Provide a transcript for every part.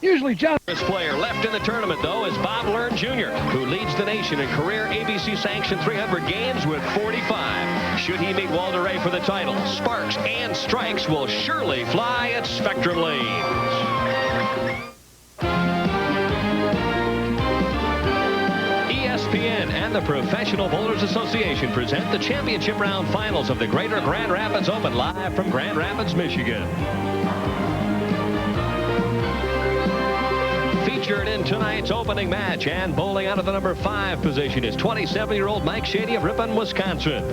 Usually John. This player left in the tournament, though, is Bob Learn Jr., who leads the nation in career ABC-sanctioned 300 games with 45. Should he meet Walter Ray for the title, sparks and strikes will surely fly at Spectrum Lanes. ESPN and the Professional Bowlers Association present the championship round finals of the Greater Grand Rapids Open, live from Grand Rapids, Michigan. Featured in tonight's opening match and bowling out of the number 5 position is 27-year-old Mike Shady of Ripon, Wisconsin.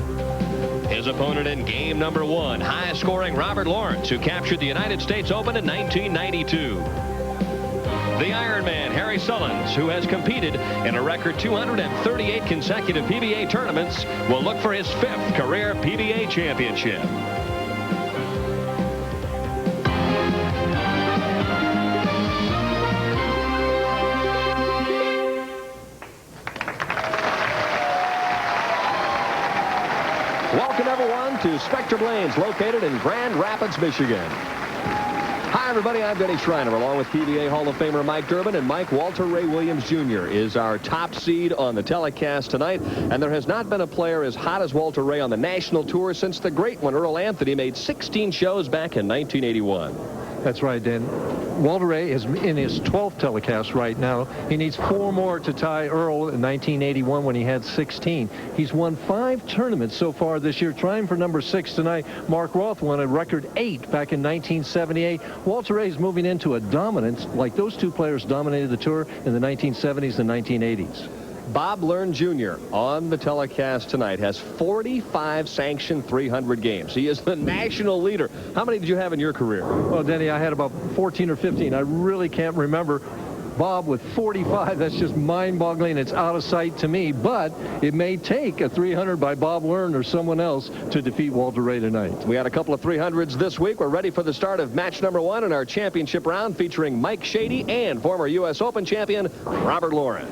His opponent in game number 1, high-scoring Robert Lawrence, who captured the United States Open in 1992. The Ironman, Harry Sullins, who has competed in a record 238 consecutive PBA tournaments, will look for his 5th career PBA championship. Welcome, everyone, to Specturm Lanes, located in Grand Rapids, Michigan. Hi, everybody. I'm Denny Schreiner, along with PBA Hall of Famer Mike Durbin, and Mike. Walter Ray Williams Jr. is our top seed on the telecast tonight, and there has not been a player as hot as Walter Ray on the national tour since the great one, Earl Anthony, made 16 shows back in 1981. That's right, Dan. Walter Ray is in his 12th telecast right now. He needs 4 more to tie Earl in 1981 when he had 16. He's won 5 tournaments so far this year, trying for number 6 tonight. Mark Roth won a record 8 back in 1978. Walter Ray is moving into a dominance like those 2 players dominated the tour in the 1970s and 1980s. Bob Learn Jr. on the telecast tonight has 45 sanctioned 300 games. He is the national leader. How many did you have in your career? Well, Denny, I had about 14 or 15. I really can't remember. Bob with 45, that's just mind-boggling. It's out of sight to me, but it may take a 300 by Bob Learn or someone else to defeat Walter Ray tonight. We had a couple of 300s this week. We're ready for the start of match number 1 in our championship round, featuring Mike Shady and former U.S. Open champion Robert Lawrence.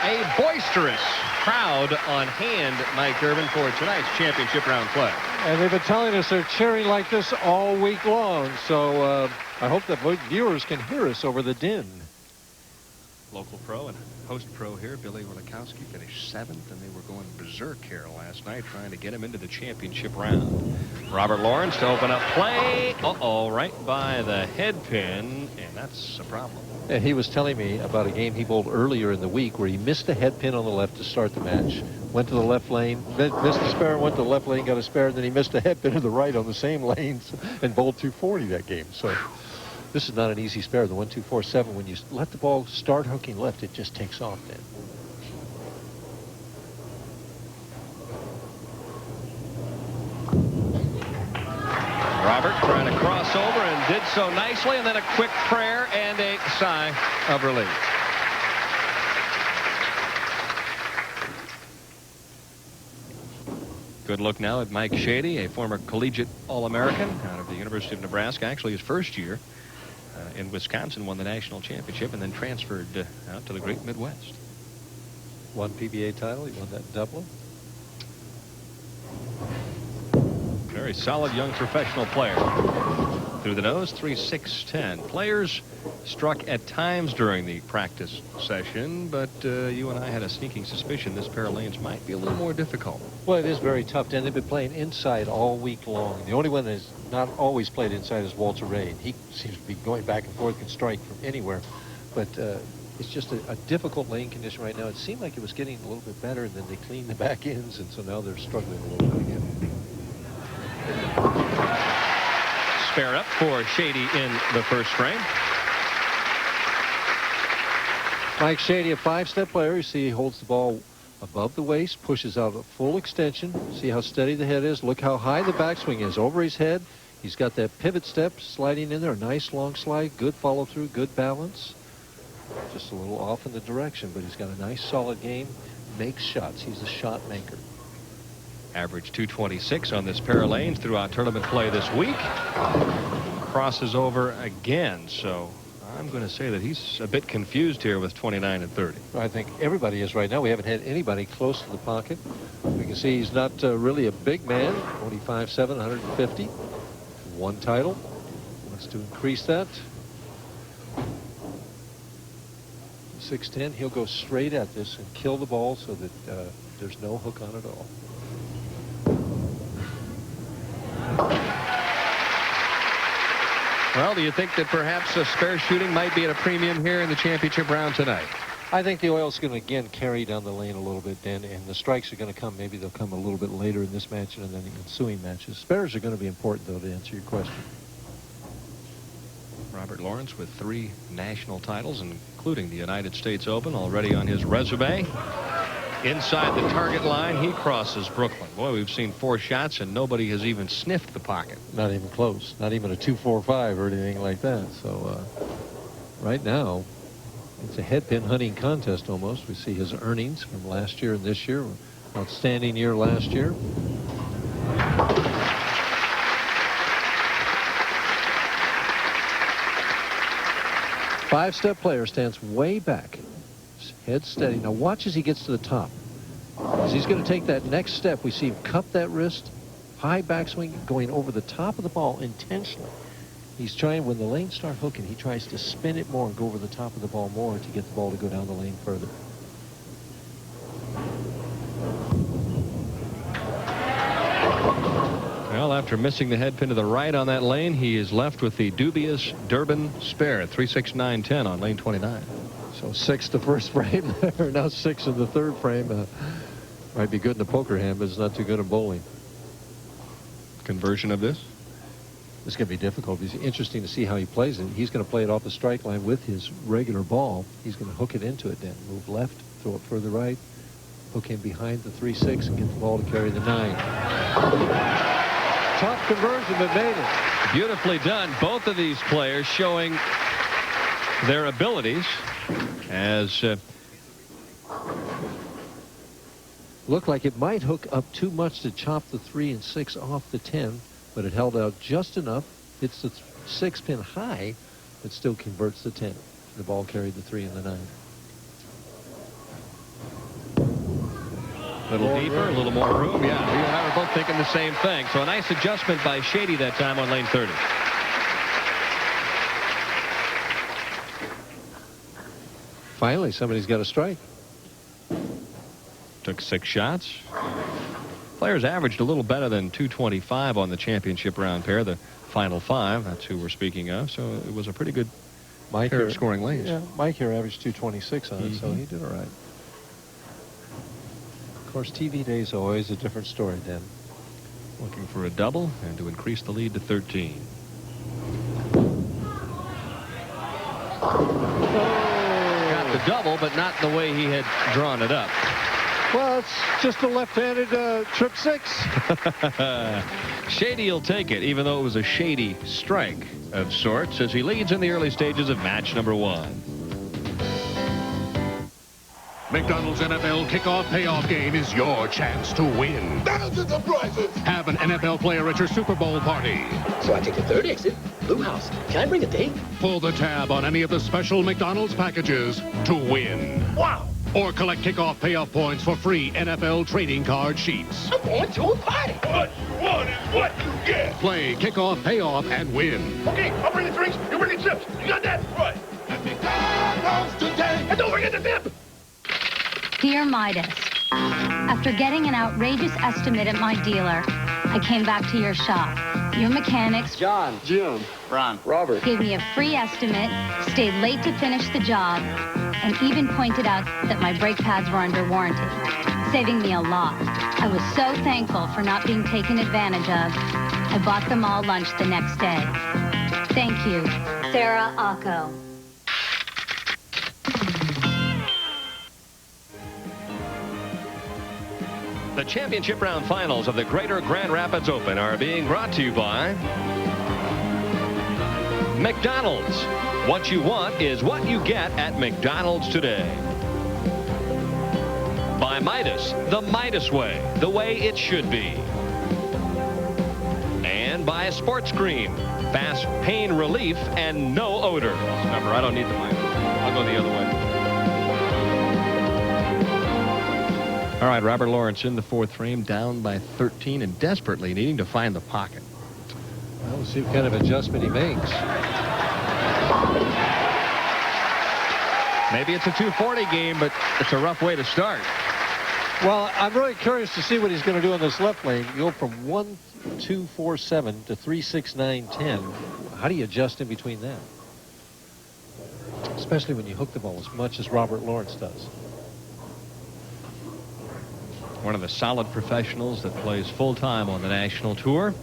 A boisterous crowd on hand, Mike Durbin, for tonight's championship round play. And they've been telling us they're cheering like this all week long, so I hope that viewers can hear us over the din. Local pro and host pro here, Billy Wilikowski, finished 7th, and they were going berserk here last night trying to get him into the championship round. Robert Lawrence to open up play. Uh-oh, right by the head pin, and that's a problem. And he was telling me about a game he bowled earlier in the week where he missed a head pin on the left to start the match. Went to the left lane, missed a spare, went to the left lane, got a spare, and then he missed a head pin to the right on the same lanes and bowled 240 that game. So this is not an easy spare. The 1-2-4-7, when you let the ball start hooking left, it just takes off then. Robert trying to cross over and did so nicely, and then a quick prayer and a sigh of relief. Good look now at Mike Shady, a former collegiate All-American out of the University of Nebraska. Actually, his first year in Wisconsin, won the national championship and then transferred out to the great Midwest. Won PBA title. He won that in Dublin. Very solid young professional player. Through the nose, 3-6-10. Players struck at times during the practice session, but you and I had a sneaking suspicion this pair of lanes might be a little more difficult. Well, it is very tough, and they've been playing inside all week long. The only one that has not always played inside is Walter Ray. He seems to be going back and forth, can strike from anywhere, but it's just a difficult lane condition right now. It seemed like it was getting a little bit better, and then they cleaned the back ends, and so now they're struggling a little bit again. Spare up for Shady in the first frame. Mike Shady, a 5-step player. You see he holds the ball above the waist, pushes out a full extension. See how steady the head is. Look how high the backswing is over his head. He's got that pivot step sliding in there. A nice long slide. Good follow through. Good balance. Just a little off in the direction, but he's got a nice solid game. Makes shots. He's a shot maker. Average 226 on this pair of lanes throughout tournament play this week. Crosses over again, so I'm going to say that he's a bit confused here with 29 and 30. I think everybody is right now. We haven't had anybody close to the pocket. We can see he's not really a big man. 25-7, 150. One title. Wants to increase that. 6'10", he'll go straight at this and kill the ball so that there's no hook on it all. Well, do you think that perhaps spare shooting might be at a premium here in the championship round tonight? I think the oil's going to again carry down the lane a little bit, Dan, and the strikes are going to come. Maybe they'll come a little bit later in this match and then the ensuing matches. Spares are going to be important, though, to answer your question. Robert Lawrence with 3 national titles, including the United States Open, already on his resume. Inside the target line, he crosses Brooklyn. Boy, we've seen 4 shots, and nobody has even sniffed the pocket. Not even close. Not even a 2-4-5 or anything like that. So right now, it's a headpin hunting contest almost. We see his earnings from last year and this year. Outstanding year last year. Five-step player stands way back. Head steady. Now watch as he gets to the top. As he's going to take that next step, we see him cup that wrist, high backswing, going over the top of the ball intentionally. He's trying, when the lanes start hooking, he tries to spin it more and go over the top of the ball more to get the ball to go down the lane further. Well, after missing the head pin to the right on that lane, he is left with the dubious Durbin spare, 3-6-9-10 on lane 29. So 6 the first frame there. Now 6 in the third frame. Might be good in the poker hand, but it's not too good in bowling. Conversion of this? It's going to be difficult. It's interesting to see how he plays it. He's going to play it off the strike line with his regular ball. He's going to hook it into it then. Move left, throw it further right, hook in behind the 3-6 and get the ball to carry the 9. Tough conversion, but made it. Beautifully done. Both of these players showing their abilities as looked like it might hook up too much to chop the 3 and 6 off the 10, but it held out just enough. Hits the 6 pin high, but still converts the 10. The ball carried the 3 and the 9. A little deeper, a little more room. Yeah, you and I were both thinking the same thing. So a nice adjustment by Shady that time on lane 30. Finally, somebody's got a strike. Took 6 shots. Players averaged a little better than 225 on the championship round pair, the final 5. That's who we're speaking of. So it was a pretty good pair of scoring lanes. Yeah, Mike here averaged 226 on it, so he did all right. Of course, TV days are always a different story then. Looking for a double and to increase the lead to 13. Got the double, but not the way he had drawn it up. Well, it's just a left-handed trip 6. Shady will take it, even though it was a shady strike of sorts, as he leads in the early stages of match number 1. McDonald's NFL kickoff payoff game is your chance to win. Thousands of prizes. Have an NFL player at your Super Bowl party. So I take the 3rd exit, Blue House. Can I bring a date? Pull the tab on any of the special McDonald's packages to win. Wow. Or collect kickoff payoff points for free NFL trading card sheets. I'm going to a party. What you want is what you get. Play kickoff payoff and win. Okay, I'll bring the drinks. You bring the chips. You got that? Right. At McDonald's today. And don't forget the dip. Dear Midas, after getting an outrageous estimate at my dealer, I came back to your shop. Your mechanics, John. Jim. Ron. Robert. gave me a free estimate, stayed late to finish the job, and even pointed out that my brake pads were under warranty, saving me a lot. I was so thankful for not being taken advantage of. I bought them all lunch the next day. Thank you, Sarah Acco. The championship round finals of the Greater Grand Rapids Open are being brought to you by McDonald's. What you want is what you get at McDonald's today. By Midas, the Midas way, the way it should be. And by Sports Cream, fast pain relief and no odor. Remember, I don't need the mic. I'll go the other way. All right, Robert Lawrence in the 4th frame, down by 13 and desperately needing to find the pocket. Well, we'll see what kind of adjustment he makes. Maybe it's a 240 game, but it's a rough way to start. Well, I'm really curious to see what he's going to do in this left lane. Go from 1.247 to 3.6910. How do you adjust in between that? Especially when you hook the ball as much as Robert Lawrence does. One of the solid professionals that plays full-time on the national tour.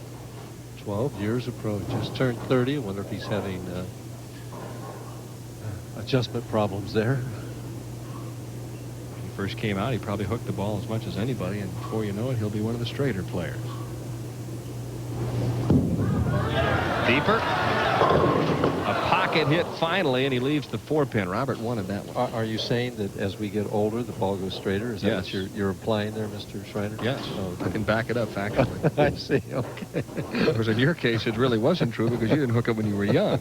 12 years of pro. Just turned 30. I wonder if he's having adjustment problems there. When he first came out, he probably hooked the ball as much as anybody, and before you know it, he'll be one of the straighter players. Deeper. A pocket hit finally, and he leaves the 4-pin. Robert wanted that one. Are you saying that as we get older, the ball goes straighter? Is that Yes. what you're implying there, Mr. Schreiner? Yes. Oh, I can back it up factually. I see. Okay. Of course, in your case, it really wasn't true because you didn't hook it when you were young.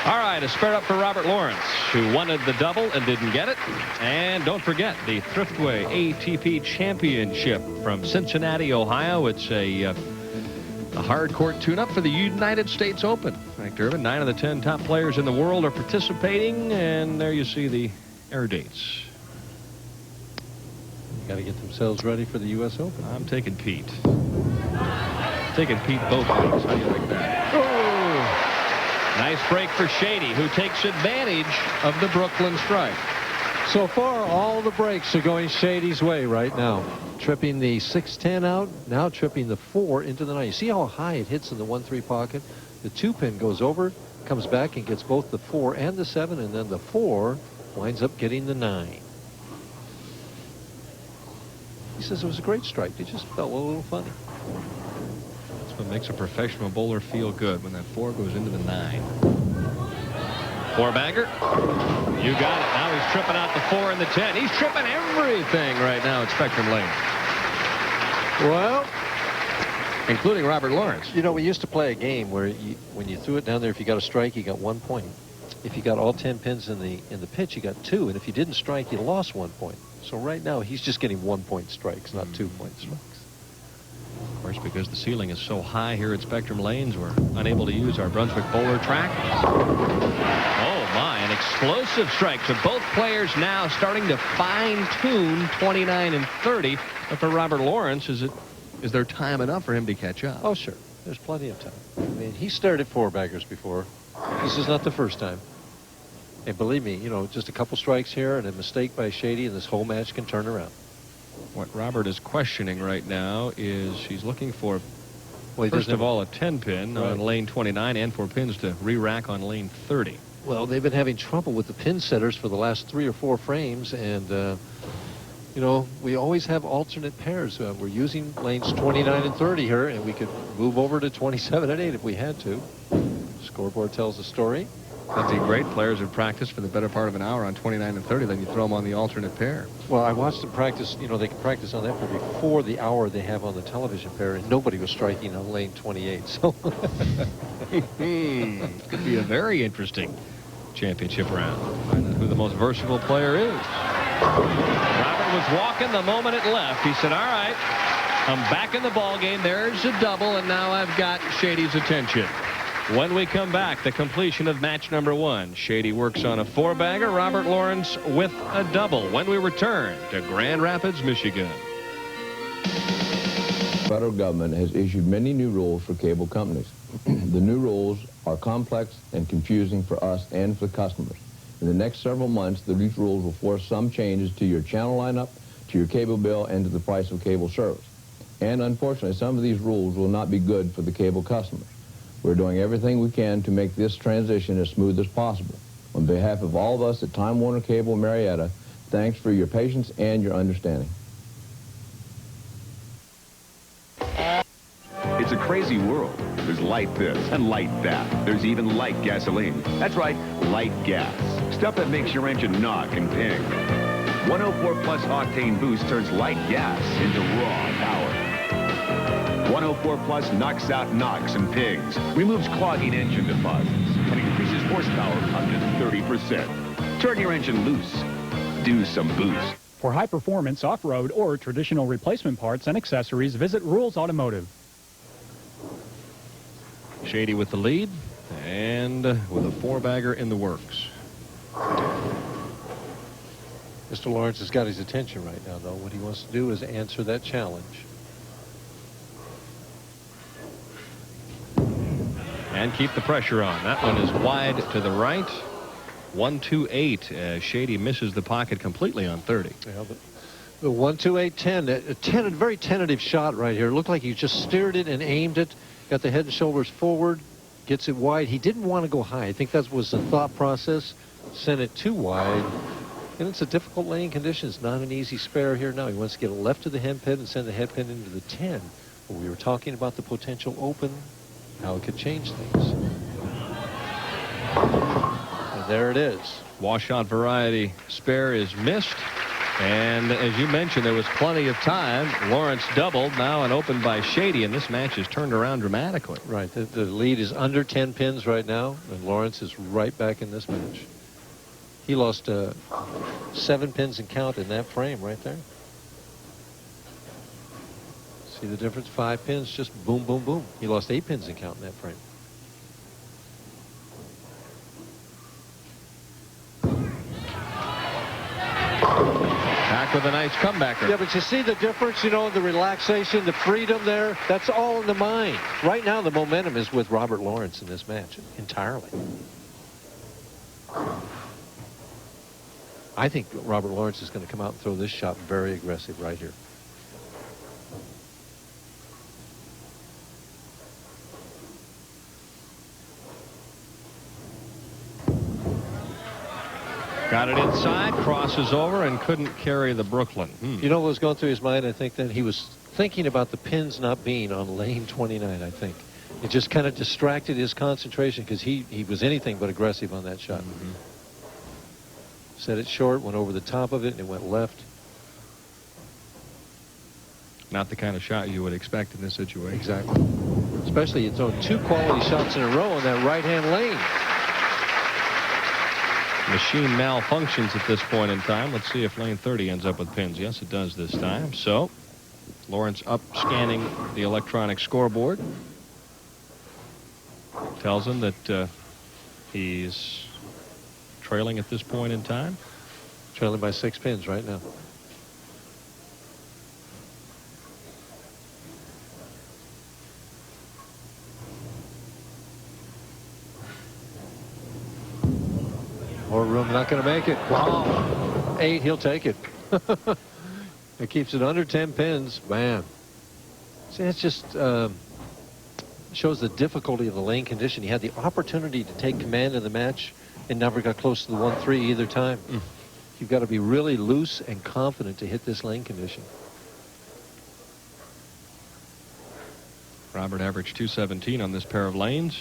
All right, a spare up for Robert Lawrence, who wanted the double and didn't get it. And don't forget the Thriftway ATP Championship from Cincinnati, Ohio. It's a hard court tune-up for the United States Open. Frank Durbin, 9 of the 10 top players in the world are participating, and there you see the air dates. Got to get themselves ready for the U.S. Open. I'm taking Pete. Taking Pete both ways. How do you like that? Oh! Nice break for Shady, who takes advantage of the Brooklyn strike. So far, all the breaks are going Shady's way right now. Tripping the 6-10 out, now tripping the 4 into the 9. You see how high it hits in the 1-3 pocket? The 2-pin goes over, comes back and gets both the 4 and the 7, and then the 4 winds up getting the 9. He says it was a great strike. It just felt a little funny. That's what makes a professional bowler feel good, when that 4 goes into the 9. 4-bagger. You got it. Now he's tripping out the 4 and the 10. He's tripping everything right now at Specturm Lanes. Well, including Robert Lawrence. You know, we used to play a game where when you threw it down there, if you got a strike, you got 1 point. If you got all 10 pins in the pitch, you got 2. And if you didn't strike, you lost 1 point. So right now, he's just getting 1-point strikes, not 2-point strikes. Of course, because the ceiling is so high here at Specturm Lanes, we're unable to use our Brunswick bowler track. Oh, my, an explosive strike. So both players now starting to fine-tune 29 and 30. But for Robert Lawrence, is there time enough for him to catch up? Oh, sure. There's plenty of time. I mean, he started at 4-baggers before. This is not the first time. And believe me, you know, just a couple strikes here and a mistake by Shady, and this whole match can turn around. What Robert is questioning right now is he's looking for, well, first of all, a 10-pin right on lane 29 and 4 pins to re-rack on lane 30. Well, they've been having trouble with the pin setters for the last 3 or 4 frames, and, you know, we always have alternate pairs. We're using lanes 29 and 30 here, and we could move over to 27 and 8 if we had to. Scoreboard tells the story. Plenty of great players have practiced for the better part of an hour on 29 and 30. Then you throw them on the alternate pair. Well, I watched them practice. You know, they can practice on that for before the hour they have on the television pair, and nobody was striking on lane 28. So could be a very interesting championship round. Find out who the most versatile player is. Robert was walking the moment it left. He said, all right, I'm back in the ball game. There's a double, and now I've got Shady's attention. When we come back, the completion of match number 1. Shady works on a 4-bagger. Robert Lawrence with a double. When we return to Grand Rapids, Michigan. The federal government has issued many new rules for cable companies. The new rules are complex and confusing for us and for customers. In the next several months, these rules will force some changes to your channel lineup, to your cable bill, and to the price of cable service. And unfortunately, some of these rules will not be good for the cable customers. We're doing everything we can to make this transition as smooth as possible. On behalf of all of us at Time Warner Cable Marietta, thanks for your patience and your understanding. It's a crazy world. There's light this and light that. There's even light gasoline. That's right, light gas. Stuff that makes your engine knock and ping. 104 plus octane boost turns light gas into raw power. 104 plus knocks out knocks and pings, removes clogging engine deposits, and increases horsepower up to 30%. Turn your engine loose. Do some boost. For high performance off-road or traditional replacement parts and accessories, visit Rules Automotive. Shady with the lead and with a 4-bagger in the works. Mr. Lawrence has got his attention right now, though. What he wants to do is answer that challenge. And keep the pressure on. That one is wide to the right. 1-2-8. Shady misses the pocket completely on 30. Yeah, but the 1-2-8-10. A very tentative shot right here. It looked like he just steered it and aimed it. Got the head and shoulders forward. Gets it wide. He didn't want to go high. I think that was the thought process. Sent it too wide. And it's a difficult laying condition. It's not an easy spare here now. He wants to get it left to the head pin and send the head pin into the 10. But we were talking about the potential open, how it could change things. And there it is. Washout variety spare is missed. And as you mentioned, there was plenty of time. Lawrence doubled now and opened by Shady, and this match has turned around dramatically. Right. The lead is under 10 pins right now, and Lawrence is right back in this match. He lost 7 pins and count in that frame right there. See the difference? 5 pins, just boom, boom, boom. He lost 8 pins and count in that frame. Back with a nice comebacker. Yeah, but you see the difference, you know, the relaxation, the freedom there. That's all in the mind. Right now, the momentum is with Robert Lawrence in this match entirely. I think Robert Lawrence is going to come out and throw this shot very aggressive right here. Got it inside, crosses over, and couldn't carry the Brooklyn. You know what was going through his mind? I think that he was thinking about the pins not being on lane 29, I think. It just kind of distracted his concentration because he was anything but aggressive on that shot. Set it short, went over the top of it, and it went left. Not the kind of shot you would expect in this situation. Exactly. Especially you throw 2 quality shots in a row in that right-hand lane. Machine malfunctions at this point in time. Let's see if lane 30 ends up with pins. Yes, it does this time. So Lawrence up scanning the electronic scoreboard. Tells him that he's trailing at this point in time. Trailing by 6 pins right now. More room, not going to make it. Wow. 8, he'll take it. It keeps it under 10 pins. Bam. See, that's just shows the difficulty of the lane condition. He had the opportunity to take command of the match and never got close to the 1-3 either time. You've got to be really loose and confident to hit this lane condition. Robert averaged 217 on this pair of lanes.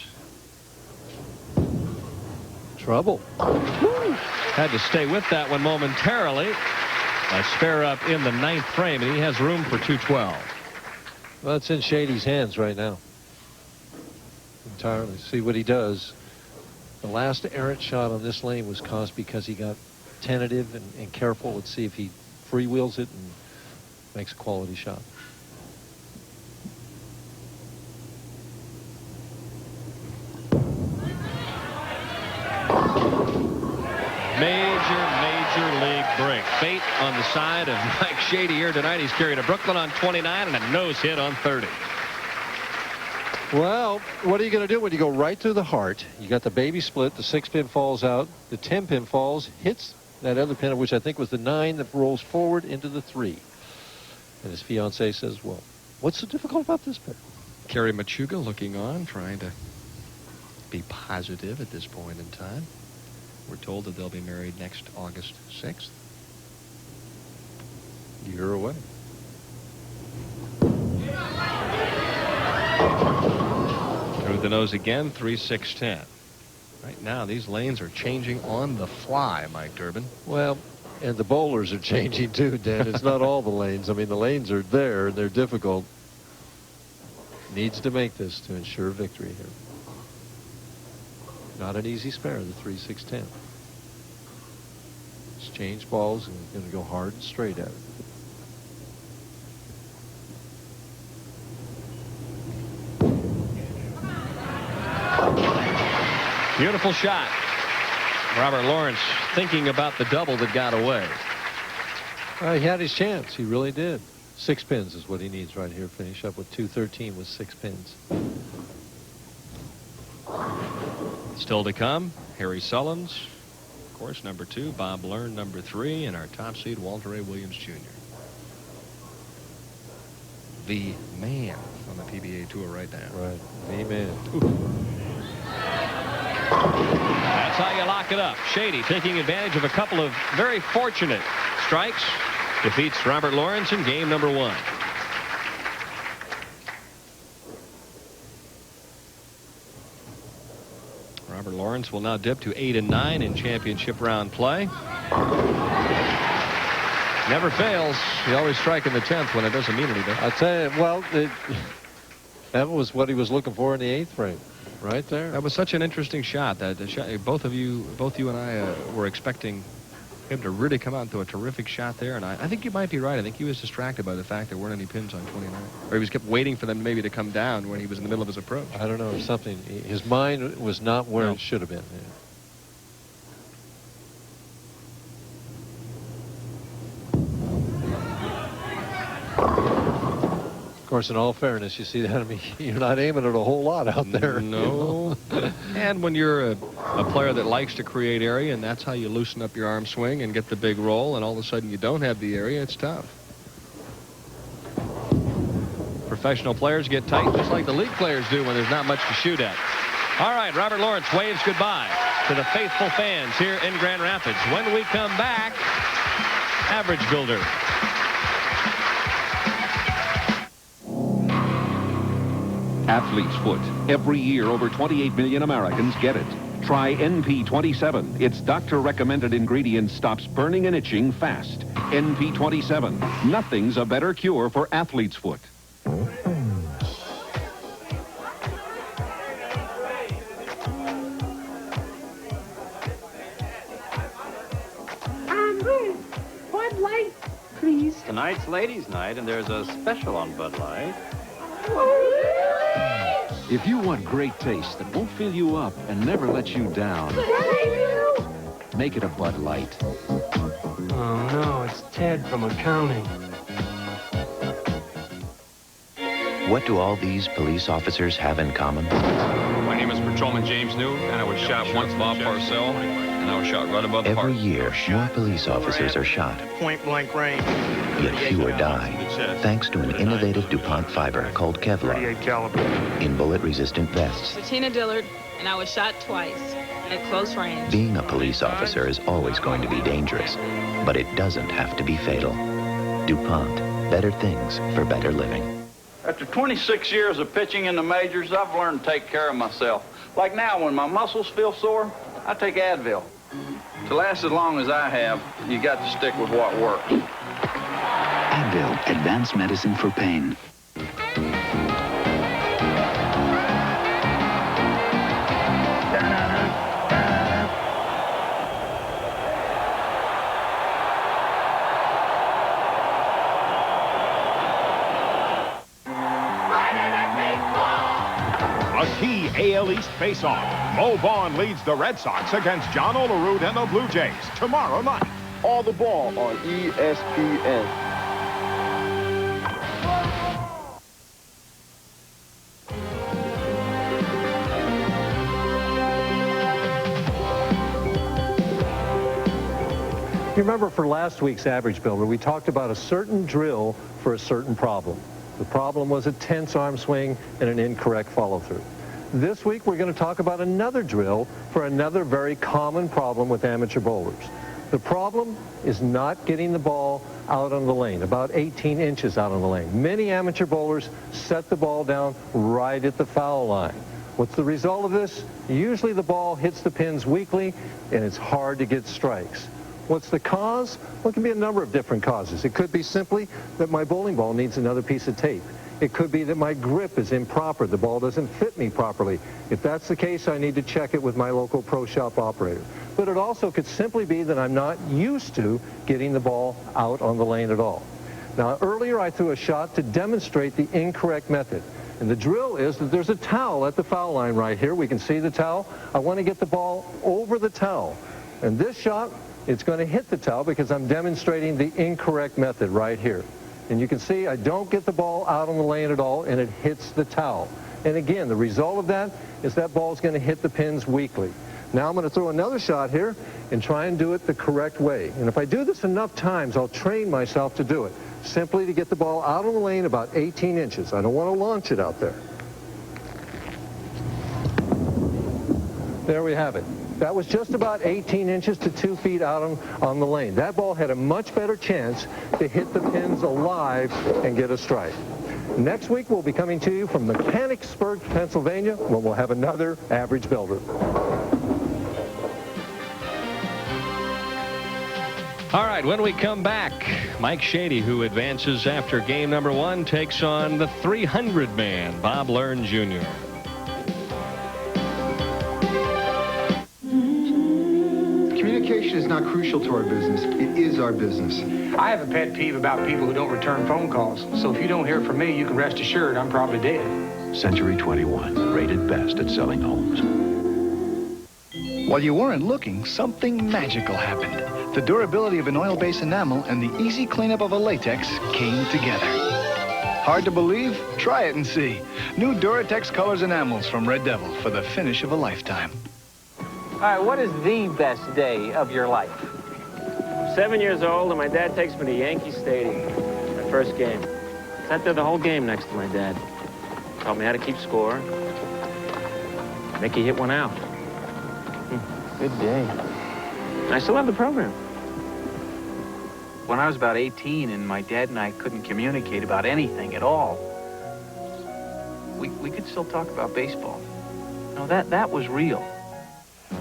Trouble. Had to stay with that one momentarily. A spare up in the 9th frame, and he has room for 212. Well, it's in Shady's hands right now. Entirely. See what he does. The last errant shot on this lane was caused because he got tentative and careful. Let's see if he freewheels it and makes a quality shot. Major league break. Fate on the side of Mike Shady here tonight. He's carried a Brooklyn on 29 and a nose hit on 30. Well, what are you going to do when you go right through the heart? You got the baby split. The 6-pin falls out. The 10-pin falls, hits that other pin, which I think was the 9 that rolls forward into the 3. And his fiancée says, well, what's so difficult about this pin? Kerry Machuga looking on, trying to be positive at this point in time. We're told that they'll be married next August 6th. Year away. Through the nose again, 3-6-10. Right now, these lanes are changing on the fly, Mike Durbin. Well, and the bowlers are changing too, Dan. It's not all the lanes. I mean, the lanes are there, and they're difficult. Needs to make this to ensure victory here. Not an easy spare, the 3-6-10. It's changed balls and going to go hard and straight at it. Beautiful shot. Robert Lawrence thinking about the double that got away. He had his chance. He really did. 6 pins is what he needs right here. Finish up with 213 with 6 pins. Still to come, Harry Sullins, of course, number 2, Bob Learn, number 3, and our top seed, Walter A. Williams Jr. The man on the PBA Tour right now. Right, the man. That's how you lock it up. Shady taking advantage of a couple of very fortunate strikes. Defeats Robert Lawrence in game number 1. Robert Lawrence will now dip to 8 and 9 in championship round play. Never fails. He always strike in the 10th when it doesn't mean anything. I tell you, well, that was what he was looking for in the 8th frame, right there. That was such an interesting shot. That both you and I were expecting him to really come out and throw a terrific shot there, and I think you might be right. I think he was distracted by the fact there weren't any pins on 29, or he was kept waiting for them maybe to come down when he was in the middle of his approach. I don't know, something. His mind was not where it should have been. Yeah. Of course, in all fairness, you see that. I mean, you're not aiming at a whole lot out there. No. And when you're a player that likes to create area, and that's how you loosen up your arm swing and get the big roll, and all of a sudden you don't have the area, it's tough. Professional players get tight just like the league players do when there's not much to shoot at. All right, Robert Lawrence waves goodbye to the faithful fans here in Grand Rapids. When we come back, Average Builder. Athlete's Foot. Every year, over 28 million Americans get it. Try NP27. Its doctor-recommended ingredient stops burning and itching fast. NP27. Nothing's a better cure for Athlete's Foot. Bud Light, please. Tonight's ladies' night, and there's a special on Bud Light. If you want great taste that won't fill you up and never let you down, make it a Bud Light. Oh, no, it's Ted from accounting. What do all these police officers have in common? My name is Patrolman James New, and I was shot once Bob Parcell, and I was shot right above the heart. Every year, more police officers are shot. Point-blank range. Yet fewer die, thanks to an innovative DuPont fiber called Kevlar in bullet-resistant vests. Tina Dillard, and I was shot twice at close range. Being a police officer is always going to be dangerous, but it doesn't have to be fatal. DuPont, better things for better living. After 26 years of pitching in the majors, I've learned to take care of myself. Like now, when my muscles feel sore, I take Advil. To last as long as I have, you got to stick with what works. Advil, advanced medicine for pain. A key AL East face-off. Mo Vaughn leads the Red Sox against John Olerud and the Blue Jays tomorrow night. All the ball on ESPN. You remember for last week's Average Builder, we talked about a certain drill for a certain problem. The problem was a tense arm swing and an incorrect follow-through. This week, we're going to talk about another drill for another very common problem with amateur bowlers. The problem is not getting the ball out on the lane, about 18 inches out on the lane. Many amateur bowlers set the ball down right at the foul line. What's the result of this? Usually the ball hits the pins weakly, and it's hard to get strikes. What's the cause? Well, it can be a number of different causes. It could be simply that my bowling ball needs another piece of tape. It could be that my grip is improper. The ball doesn't fit me properly. If that's the case, I need to check it with my local pro shop operator. But it also could simply be that I'm not used to getting the ball out on the lane at all. Now, earlier I threw a shot to demonstrate the incorrect method. And the drill is that there's a towel at the foul line right here. We can see the towel. I want to get the ball over the towel. And this shot, it's going to hit the towel because I'm demonstrating the incorrect method right here. And you can see I don't get the ball out on the lane at all, and it hits the towel. And again, the result of that is that ball is going to hit the pins weakly. Now I'm going to throw another shot here and try and do it the correct way. And if I do this enough times, I'll train myself to do it. Simply to get the ball out of the lane about 18 inches. I don't want to launch it out there. There we have it. That was just about 18 inches to 2 feet out on the lane. That ball had a much better chance to hit the pins alive and get a strike. Next week, we'll be coming to you from Mechanicsburg, Pennsylvania, where we'll have another average builder. All right, when we come back, Mike Shady, who advances after game number 1, takes on the 300-man, Bob Learn Jr. Communication is not crucial to our business. It is our business. I have a pet peeve about people who don't return phone calls. So if you don't hear from me, you can rest assured I'm probably dead. Century 21, rated best at selling homes. While you weren't looking, something magical happened. The durability of an oil-based enamel and the easy cleanup of a latex came together. Hard to believe? Try it and see. New Duratex Colors enamels from Red Devil for the finish of a lifetime. All right, what is the best day of your life? 7 years old, and my dad takes me to Yankee Stadium. My first game. Sat there the whole game next to my dad. Taught me how to keep score. Mickey hit one out. Good day. I still have the program. When I was about 18 and my dad and I couldn't communicate about anything at all, we could still talk about baseball. No, that was real.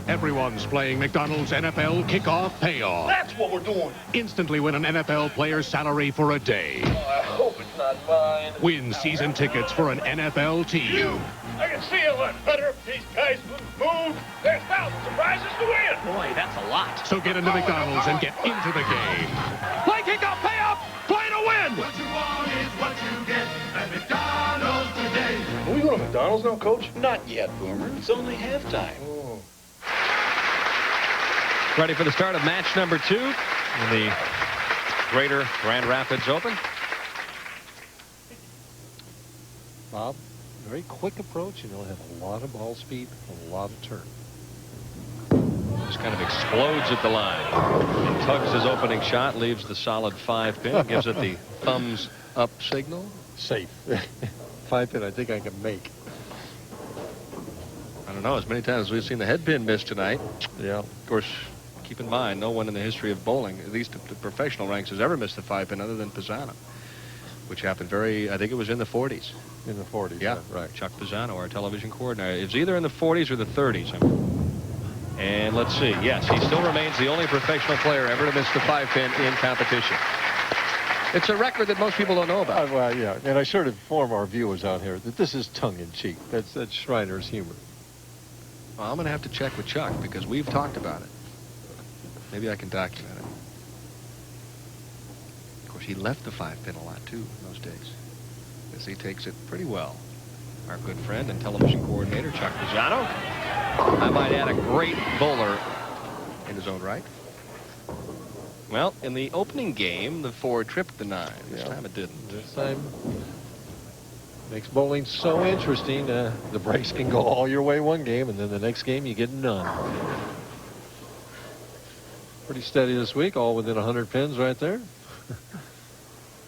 Everyone's playing McDonald's NFL Kickoff Payoff. That's what we're doing. Instantly win an NFL player's salary for a day. Oh, I hope it's not mine. Win season tickets for an NFL team. I can see a lot better if these guys move. There's thousands of prizes to win. Boy, that's a lot. So get into McDonald's and get into the game. Play Kickoff Payoff. Play to win. What you want is what you get at McDonald's today. Can we go to McDonald's now, Coach? Not yet, Boomer. It's only halftime. Ready for the start of match number 2 in the Greater Grand Rapids Open. Bob, very quick approach, and he'll have a lot of ball speed and a lot of turn. Just kind of explodes at the line. And tugs his opening shot, leaves the solid 5-pin, gives it the thumbs up signal. Safe. 5-pin I think I can make. I don't know, as many times as we've seen the head pin miss tonight. Yeah. Of course, keep in mind, no one in the history of bowling, at least the professional ranks, has ever missed the 5-pin other than Pisano, which happened I think it was in the 40s. In the 40s, yeah, right. Chuck Pisano, our television coordinator. It's either in the 40s or the 30s. And let's see. Yes, he still remains the only professional player ever to miss the 5-pin in competition. It's a record that most people don't know about. Well, yeah, and I should inform our viewers out here that this is tongue-in-cheek. That's Schreiner's humor. Well, I'm going to have to check with Chuck because we've talked about it. Maybe I can document it. Of course, he left the 5-pin a lot, too, in those days. Because he takes it pretty well. Our good friend and television coordinator, Chuck Pisano. I might add, a great bowler in his own right. Well, in the opening game, the 4 tripped the 9. This time it didn't. This time makes bowling so interesting. The breaks can go all your way one game, and then the next game you get none. Pretty steady this week, all within 100 pins right there.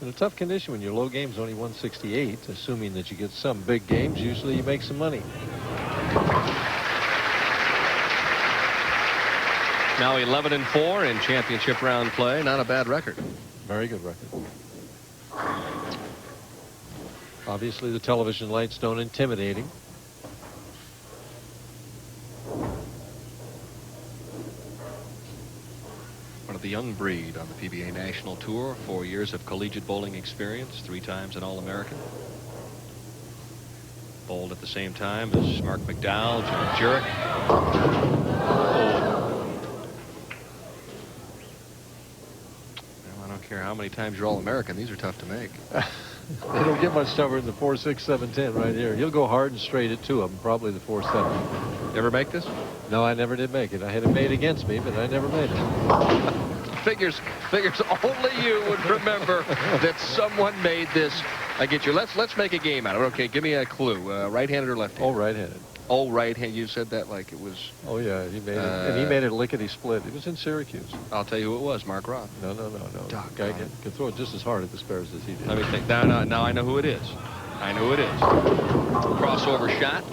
In a tough condition when your low game's only 168, assuming that you get some big games, usually you make some money. Now 11-4 in championship round play. Not a bad record. Very good record. Obviously, the television lights don't intimidate him. One of the young breed on the PBA National Tour. 4 years of collegiate bowling experience. 3 times an All-American. Bowled at the same time as Mark McDowell, Jim Jurek. Well, I don't care how many times you're All-American. These are tough to make. They don't get much tougher than the 4, 6, 7, 10 right here. He'll go hard and straight at 2 of them, probably the 4, 7. You ever make this? No, I never did make it. I had it made against me, but I never made it. Figures only you would remember that someone made this against you. Let's make a game out of it. Okay, give me a clue. Right-handed or left-handed? Oh, right-handed. Oh, right-handed. You said that like it was. Oh yeah, he made it, and he made it lickety-split. It was in Syracuse. I'll tell you who it was. Mark Roth. No. Guy can throw it just as hard at the spares as he did. Let me think. Now I know who it is. I know who it is. Crossover shot.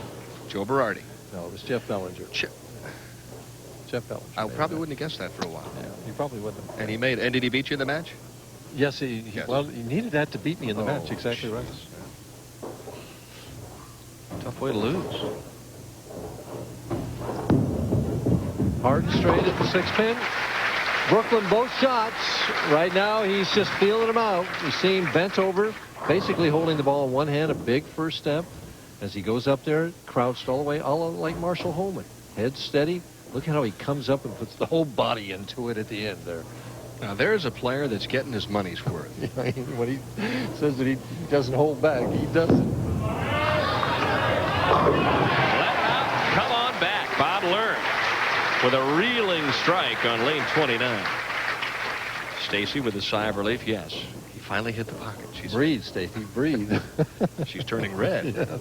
Joe Berardi. No, it was Jeff Bellinger. Jeff Bellinger. I probably wouldn't have guessed that for a while. Yeah, you probably wouldn't have. And he made. And did he beat you in the match? Yes, well, he needed that to beat me in the match. Exactly right. Tough way to lose. Hard and straight at the 6-pin. Brooklyn both shots. Right now he's just feeling them out. You see him bent over, basically holding the ball in one hand, a big first step. As he goes up there, crouched all the way, all like Marshall Holman. Head steady. Look at how he comes up and puts the whole body into it at the end there. Now there's a player that's getting his money's worth. When he says that he doesn't hold back, he doesn't. Come on back, Bob Learn with a reeling strike on lane 29. Stacy with a sigh of relief. Yes, he finally hit the pocket. She's breathe, Stacy, breathe. She's turning red. Yes.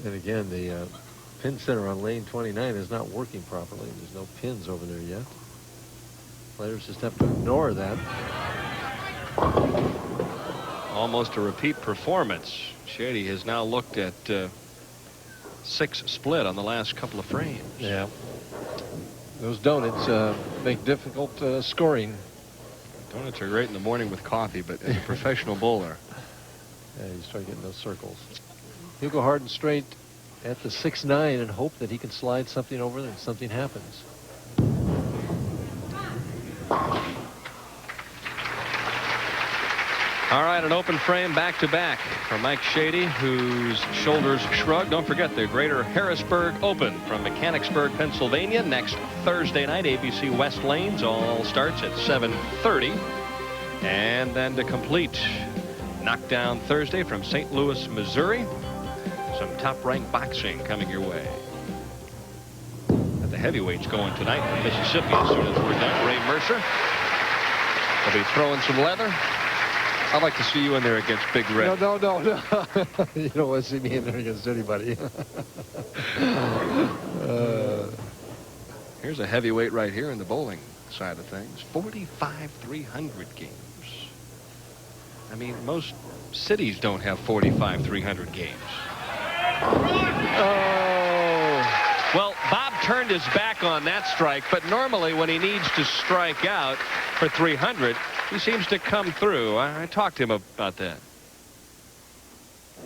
And again, the pin center on lane 29 is not working properly. There's no pins over there yet. Players just have to ignore that. Almost a repeat performance. Shady has now looked at 6 split on the last couple of frames. Yeah. Those donuts make difficult scoring. Donuts are great in the morning with coffee, but as a professional bowler. Yeah, you start getting those circles. He'll go hard and straight at the 6-9 and hope that he can slide something over there and something happens. All right, an open frame back-to-back for Mike Shady, whose shoulders shrug. Don't forget the Greater Harrisburg Open from Mechanicsburg, Pennsylvania. Next Thursday night, ABC West Lanes. All starts at 7:30. And then to complete, Knockdown Thursday from St. Louis, Missouri. Some top-ranked boxing coming your way. And the heavyweights going tonight from Mississippi as soon as we're done. Ray Mercer will be throwing some leather. I'd like to see you in there against Big Red. No. You don't want to see me in there against anybody. Here's a heavyweight right here in the bowling side of things. 45-300 games. I mean, most cities don't have 45-300 games. Oh. Well, Bob turned his back on that strike, but normally when he needs to strike out for 300, he seems to come through. I talked to him about that.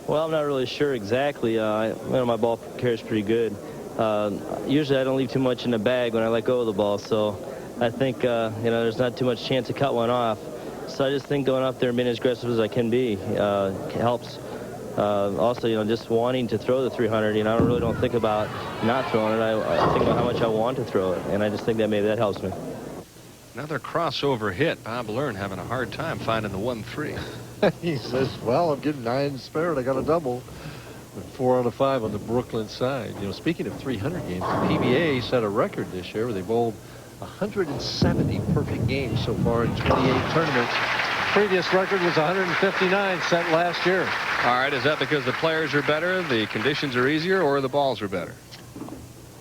Well, I'm not really sure exactly. My ball carries pretty good. Usually I don't leave too much in the bag when I let go of the ball, so I think there's not too much chance to cut one off. So I just think going up there and being as aggressive as I can be helps. Also, just wanting to throw the 300, I really don't think about not throwing it. I think about how much I want to throw it, and I just think that maybe that helps me. Another crossover hit. Bob Learn having a hard time finding the 1-3. He says, well, I'm getting 9 spared. I got a double. With 4 out of 5 on the Brooklyn side. Speaking of 300 games, the PBA set a record this year where they bowled 170 perfect games so far in 28 tournaments. Previous record was 159 set last year. All right, is that because the players are better, the conditions are easier, or the balls are better?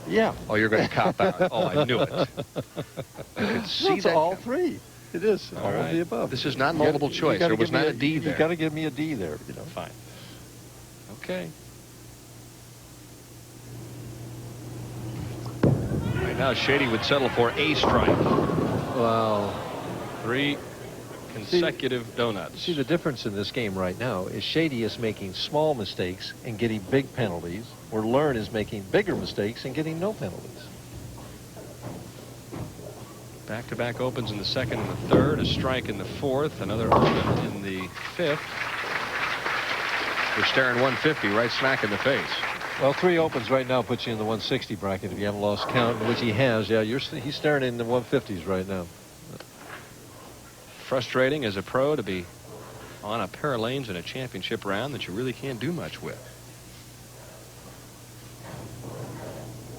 Yeah. Oh, you're going to cop out. Oh, I knew it. I could see that. All three. It is. All of the above. This is not multiple choice. There was not a D there. You got to give me a D there. Fine. Okay. Right now, Shady would settle for a strike. Wow. 3 consecutive donuts. See, the difference in this game right now is Shady is making small mistakes and getting big penalties, where Learn is making bigger mistakes and getting no penalties. Back-to-back opens in the second and the third, a strike in the fourth, another open in the fifth. We're staring 150 right smack in the face. Well, 3 opens right now puts you in the 160 bracket if you haven't lost count, which he has. Yeah, he's staring in the 150s right now. frustrating as a pro to be on a pair of lanes in a championship round that you really can't do much with.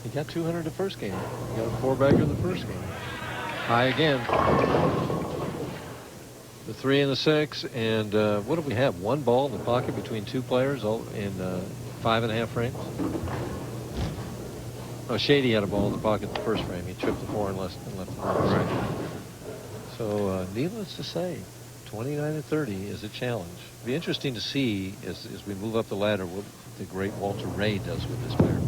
He got 200 the first game. He got a 4-bagger the first game. High again. The 3 and the 6, and what do we have? One ball in the pocket between two players, all in 5.5 frames. Oh, Shady had a ball in the pocket in the first frame. He tripped the 4 and left the right. So needless to say, 29 and 30 is a challenge. It'll be interesting to see as we move up the ladder what the great Walter Ray does with this player.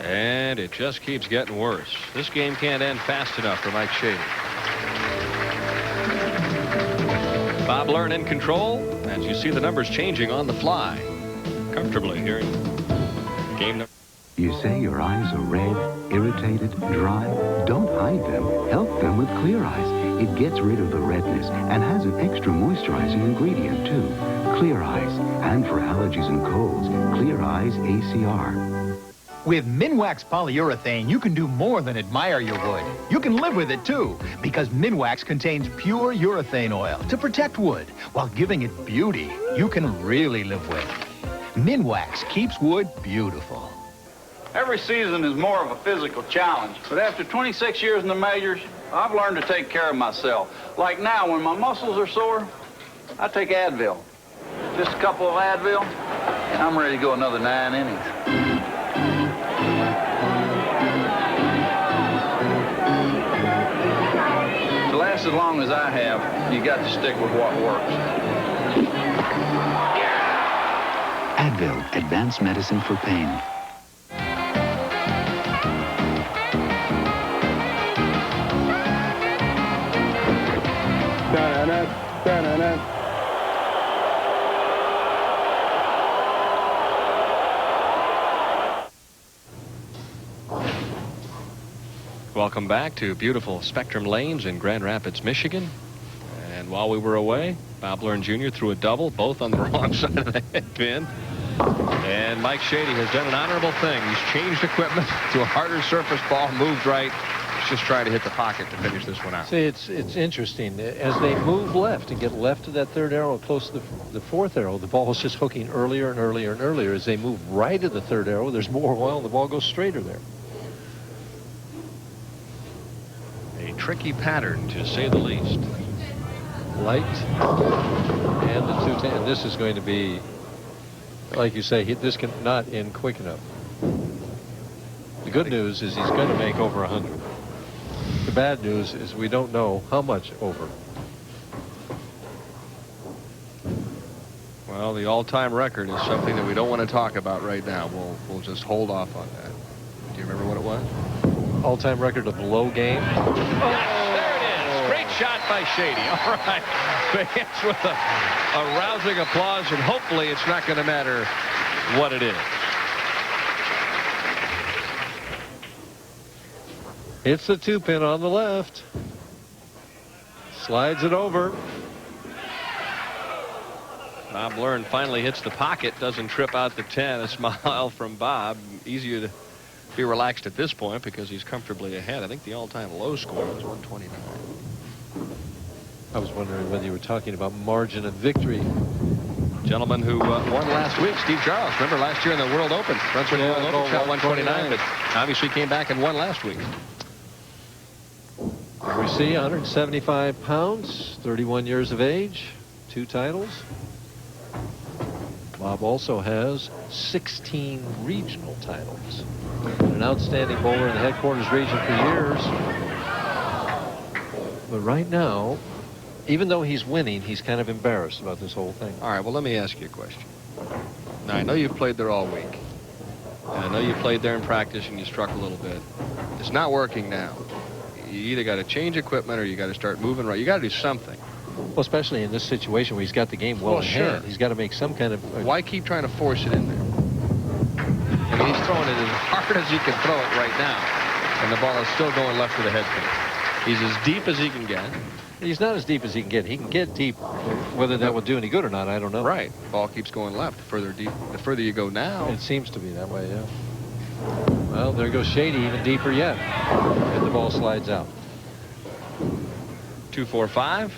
And it just keeps getting worse. This game can't end fast enough for Mike Shady. Bob Learn in control as you see the numbers changing on the fly. Comfortably here in game number. You say your eyes are red, irritated, dry? Don't hide them. Help them with Clear Eyes. It gets rid of the redness and has an extra moisturizing ingredient, too. Clear Eyes. And for allergies and colds, Clear Eyes ACR. With Minwax polyurethane, you can do more than admire your wood. You can live with it, too, because Minwax contains pure urethane oil to protect wood while giving it beauty you can really live with. Minwax keeps wood beautiful. Every season is more of a physical challenge, but after 26 years in the majors, I've learned to take care of myself. Like now, when my muscles are sore, I take Advil. Just a couple of Advil, and I'm ready to go another 9 innings. To last as long as I have, you got to stick with what works. Advil, advanced medicine for pain. Welcome back to beautiful Spectrum Lanes in Grand Rapids, Michigan. And while we were away, Bob Learn Jr. threw a double, both on the wrong side of the head pin. And Mike Shady has done an honorable thing. He's changed equipment to a harder surface ball, moved right. He's just trying to hit the pocket to finish this one out. See, it's interesting. As they move left and get left to that third arrow, close to the fourth arrow, the ball is just hooking earlier and earlier and earlier. As they move right to the third arrow, there's more oil, and the ball goes straighter there. A tricky pattern, to say the least. Light and the 210. And this is going to be, like you say, this can not end quick enough. The good news is he's going to make over 100. The bad news is we don't know how much over. Well, the all-time record is something that we don't want to talk about right now. We'll just hold off on that. Do you remember what it was? All-time record of low game. Oh, there it is. Great shot by Shady. All right. Fans with a rousing applause, and hopefully it's not going to matter what it is. It's the 2-pin on the left. Slides it over. Bob Learn finally hits the pocket, doesn't trip out the 10. A smile from Bob. Easier to be relaxed at this point because he's comfortably ahead. I think the all-time low score was 129. I was wondering whether you were talking about margin of victory. Gentleman who won last week, Steve Charles. Remember last year in the World Open? Brunswick World Open shot 129, but obviously came back and won last week. We see 175 pounds, 31 years of age, 2 titles. Bob also has 16 regional titles. An outstanding bowler in the headquarters region for years. But right now, even though he's winning, he's kind of embarrassed about this whole thing. All right, well, let me ask you a question. Now, I know you've played there all week. And I know you played there in practice and you struck a little bit. It's not working now. You either got to change equipment or you got to start moving right. You got to do something. Well, especially in this situation where he's got the game well in hand. He's got to make some kind of... Why keep trying to force it in there? I mean, he's throwing it as hard as he can throw it right now. And the ball is still going left to the head pin. He's as deep as he can get. He's not as deep as he can get. He can get deep. Whether that will do any good or not, I don't know. Right. Ball keeps going left. The further you go now. It seems to be that way, yeah. Well, there goes Shady, even deeper yet. And the ball slides out. 245.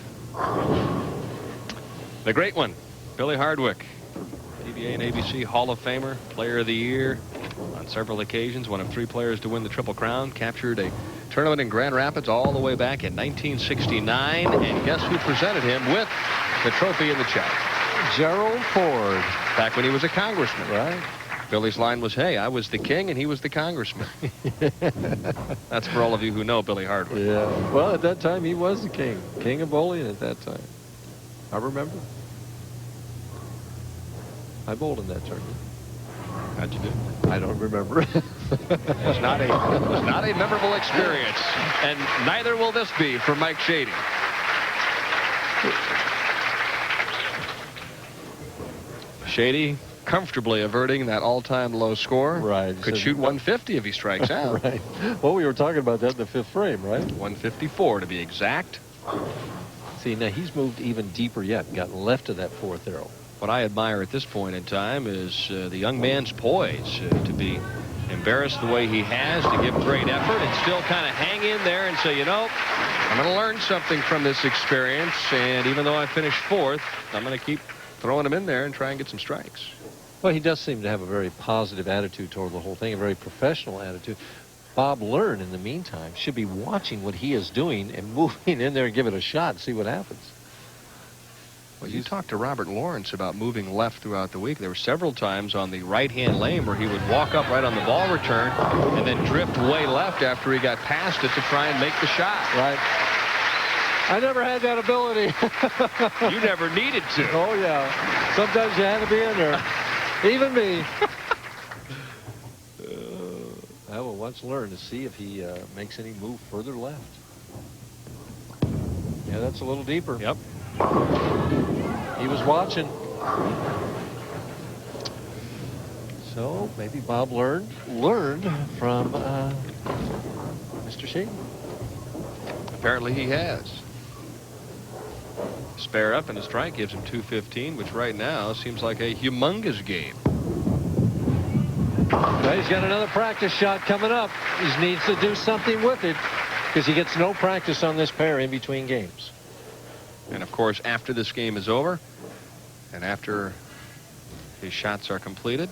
The great one, Billy Hardwick, PBA and ABC Hall of Famer, Player of the Year on several occasions, one of 3 players to win the Triple Crown, captured a tournament in Grand Rapids all the way back in 1969, and guess who presented him with the trophy in the check? Gerald Ford. Back when he was a congressman. Right. Billy's line was, hey, I was the king and he was the congressman. That's for all of you who know Billy Hardwick. Yeah. Well, at that time, he was the king. King of bowling at that time. I remember. I bowled in that tournament. How'd you do? I don't remember. It was not a memorable experience, and neither will this be for Mike Shady. Shady comfortably averting that all-time low score. Right. Could shoot 150 if he strikes out. Right. Well, we were talking about that in the 5th frame, right? 154 to be exact. See, now he's moved even deeper yet, gotten left of that 4th arrow. What I admire at this point in time is the young man's poise to be embarrassed the way he has, to give great effort and still kind of hang in there and say, you know, I'm going to learn something from this experience, and even though I finished 4th, I'm going to keep throwing him in there and try and get some strikes. Well, he does seem to have a very positive attitude toward the whole thing, a very professional attitude. Bob Learn, in the meantime, should be watching what he is doing and moving in there and give it a shot and see what happens. Well, you talked to Robert Lawrence about moving left throughout the week. There were several times on the right-hand lane where he would walk up right on the ball return and then drift way left after he got past it to try and make the shot. Right. I never had that ability. You never needed to. Oh, yeah. Sometimes you had to be in there. Even me. I will once learn to see if he makes any move further left. Yeah, that's a little deeper. Yep. He was watching. So maybe Bob learned from Mr. Shady. Apparently he has. Spare up and a strike gives him 215, which right now seems like a humongous game. Well, he's got another practice shot coming up. He needs to do something with it because he gets no practice on this pair in between games. And of course, after this game is over and after his shots are completed,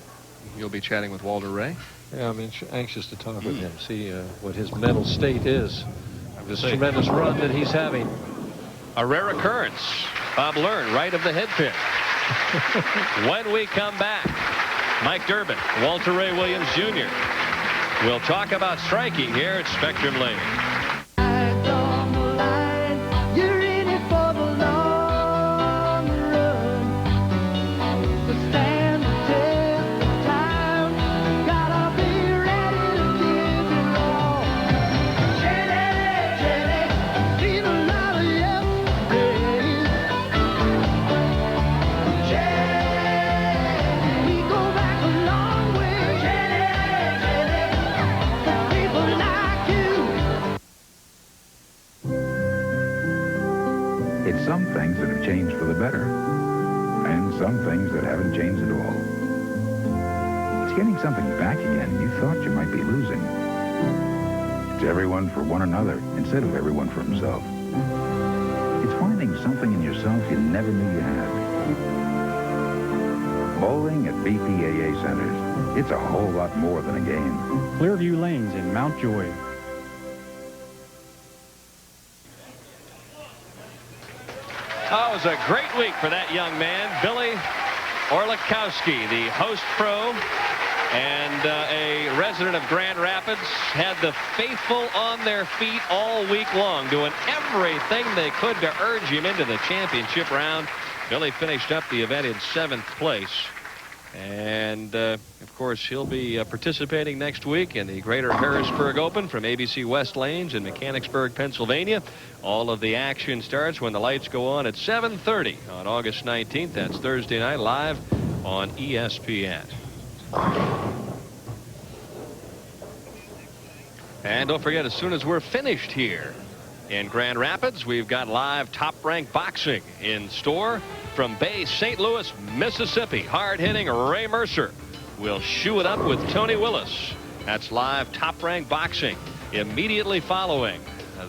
you'll be chatting with Walter Ray. Yeah, I'm anxious to talk with him, see what his mental state is. This tremendous run that he's having. A rare occurrence. Bob Learn, right of the head pin. When we come back, Mike Durbin, Walter Ray Williams Jr. We'll talk about striking here at Spectrum Lanes. Some things that have changed for the better, and some things that haven't changed at all. It's getting something back again you thought you might be losing. It's everyone for one another instead of everyone for himself. It's finding something in yourself you never knew you had. Bowling at BPAA centers, it's a whole lot more than a game. Clearview Lanes in Mount Joy. Oh, it was a great week for that young man, Billy Orlikowski, the host pro and a resident of Grand Rapids. Had the faithful on their feet all week long, doing everything they could to urge him into the championship round. Billy finished up the event in 7th place. And, of course, he'll be participating next week in the Greater Harrisburg Open from ABC West Lanes in Mechanicsburg, Pennsylvania. All of the action starts when the lights go on at 7:30 on August 19th. That's Thursday night, live on ESPN. And don't forget, as soon as we're finished here in Grand Rapids, we've got live top-ranked boxing in store from Bay St. Louis, Mississippi. Hard-hitting Ray Mercer will shoe it up with Tony Willis. That's live top-ranked boxing immediately following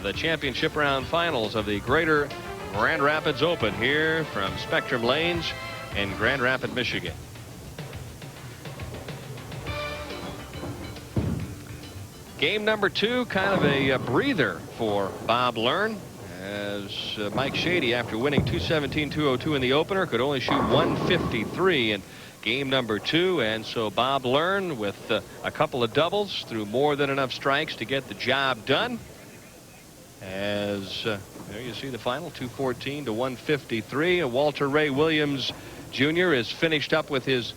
the championship round finals of the Greater Grand Rapids Open here from Specturm Lanes in Grand Rapids, Michigan. Game number 2, kind of a breather for Bob Learn, as Mike Shady, after winning 217-202 in the opener, could only shoot 153 in game number 2, and so Bob Learn, with a couple of doubles, threw more than enough strikes to get the job done. As there you see the final, 214-153, and Walter Ray Williams Jr. is finished up with his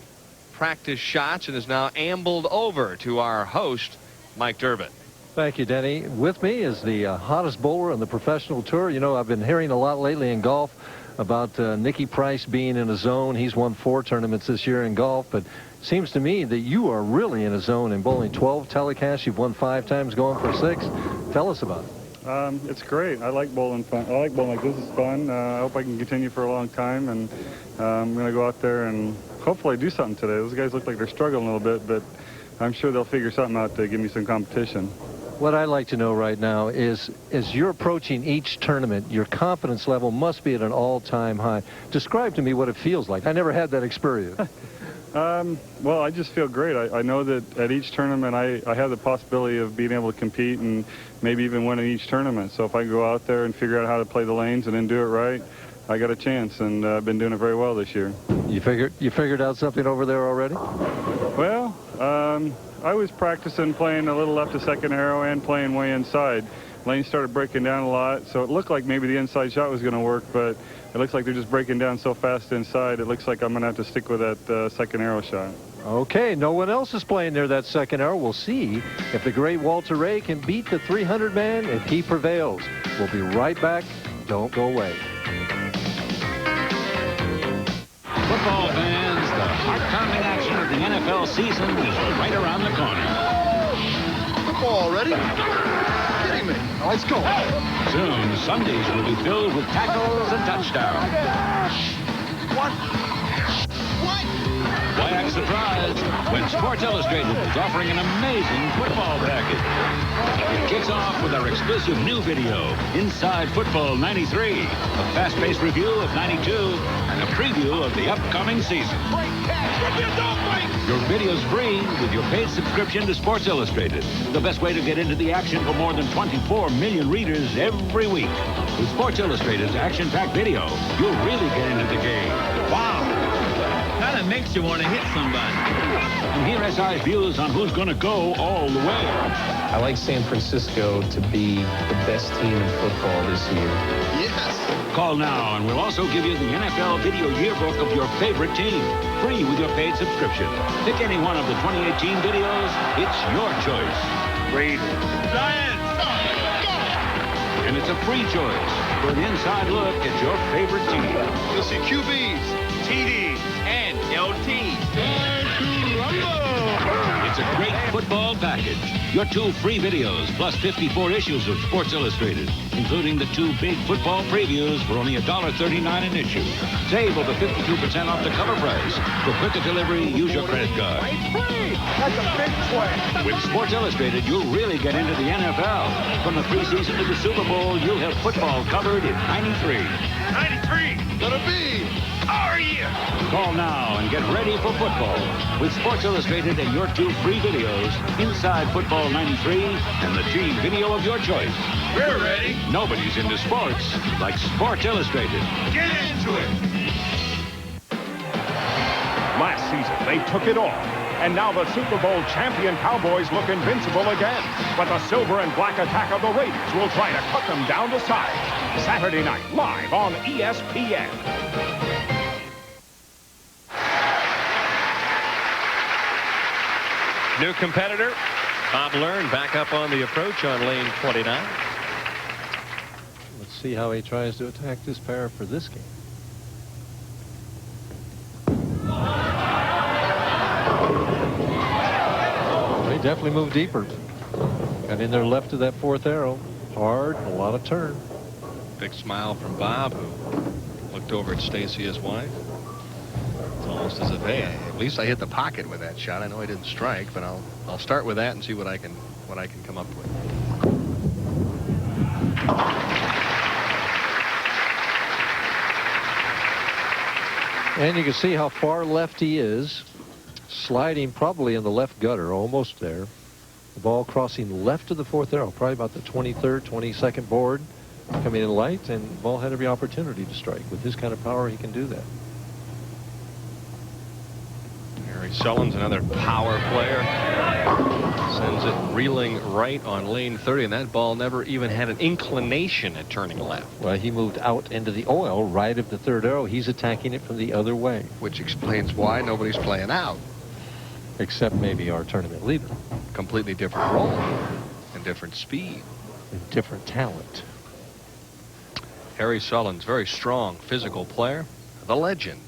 practice shots and is now ambled over to our host, Mike Durbin. Thank you, Denny. With me is the hottest bowler on the professional tour. You know, I've been hearing a lot lately in golf about Nicky Price being in a zone. He's won 4 tournaments this year in golf, but it seems to me that you are really in a zone in bowling. 12 telecasts, you've won 5 times, going for 6. Tell us about it. It's great. I like bowling fun. I like bowling like this. Is fun. I hope I can continue for a long time, and I'm going to go out there and hopefully do something today. Those guys look like they're struggling a little bit, but I'm sure they'll figure something out to give me some competition. What I'd like to know right now is, as you're approaching each tournament, your confidence level must be at an all-time high. Describe to me what it feels like. I never had that experience. Well, I just feel great. I know that at each tournament I have the possibility of being able to compete and maybe even winning each tournament. So if I go out there and figure out how to play the lanes and then do it right, I got a chance, and I've been doing it very well this year. You figured out something over there already? Well, I was practicing playing a little left to second arrow and playing way inside. Lanes started breaking down a lot, so it looked like maybe the inside shot was going to work, but it looks like they're just breaking down so fast inside. It looks like I'm going to have to stick with that second arrow shot. Okay, no one else is playing near that second arrow. We'll see if the great Walter Ray can beat the 300 man if he prevails. We'll be right back. Don't go away. Football fans, the heart-pounding action of the NFL season is right around the corner. Football already? Kidding me. Let's go. Soon, Sundays will be filled with tackles and touchdowns. What? Why act surprised when Sports Illustrated is offering an amazing football package? It kicks off with our exclusive new video, Inside Football 93, a fast-paced review of 92, and a preview of the upcoming season. Your video's free with your paid subscription to Sports Illustrated, the best way to get into the action for more than 24 million readers every week. With Sports Illustrated's action-packed video, you'll really get into the game. Wow! Kind of makes you want to hit somebody. And here SI's views on who's going to go all the way. I like San Francisco to be the best team in football this year. Yes. Call now, and we'll also give you the NFL video yearbook of your favorite team, free with your paid subscription. Pick any one of the 2018 videos. It's your choice. Raiders. Giants. And it's a free choice for an inside look at your favorite team. You'll see QBs, TDs, And LT. It's a great football package. Your 2 free videos, plus 54 issues of Sports Illustrated, including the 2 big football previews for only $1.39 an issue. Save over 52% off the cover price. For quicker delivery, use your credit card. That's a big play. With Sports Illustrated, you'll really get into the NFL. From the preseason to the Super Bowl, you'll have football covered in 93. 93. Gonna be our year. Call now and get ready for football with Sports Illustrated and your 2 free videos, Inside Football 93 and the team video of your choice. We're ready. Nobody's into sports like Sports Illustrated. Get into it. Last season, they took it all. And now the Super Bowl champion Cowboys look invincible again. But the silver and black attack of the Raiders will try to cut them down to size. Saturday night, live on ESPN. New competitor, Bob Learn, back up on the approach on lane 29. Let's see how he tries to attack this pair for this game. They definitely moved deeper. Got in there left of that 4th arrow. Hard, a lot of turn. Big smile from Bob, who looked over at Stacy, his wife. It's almost as if, hey, at least I hit the pocket with that shot. I know I didn't strike, but I'll start with that and see what I can come up with. And you can see how far left he is. Sliding probably in the left gutter, almost there. The ball crossing left of the fourth arrow, probably about the 23rd, 22nd board. Coming in light, and the ball had every opportunity to strike. With his kind of power, he can do that. Harry Sullins, another power player, sends it reeling right on lane 30, and that ball never even had an inclination at turning left. Well, he moved out into the oil right of the third arrow. He's attacking it from the other way. Which explains why nobody's playing out. Except maybe our tournament leader. Completely different role and different speed. And different talent. Harry Sullins, very strong physical player, the legend.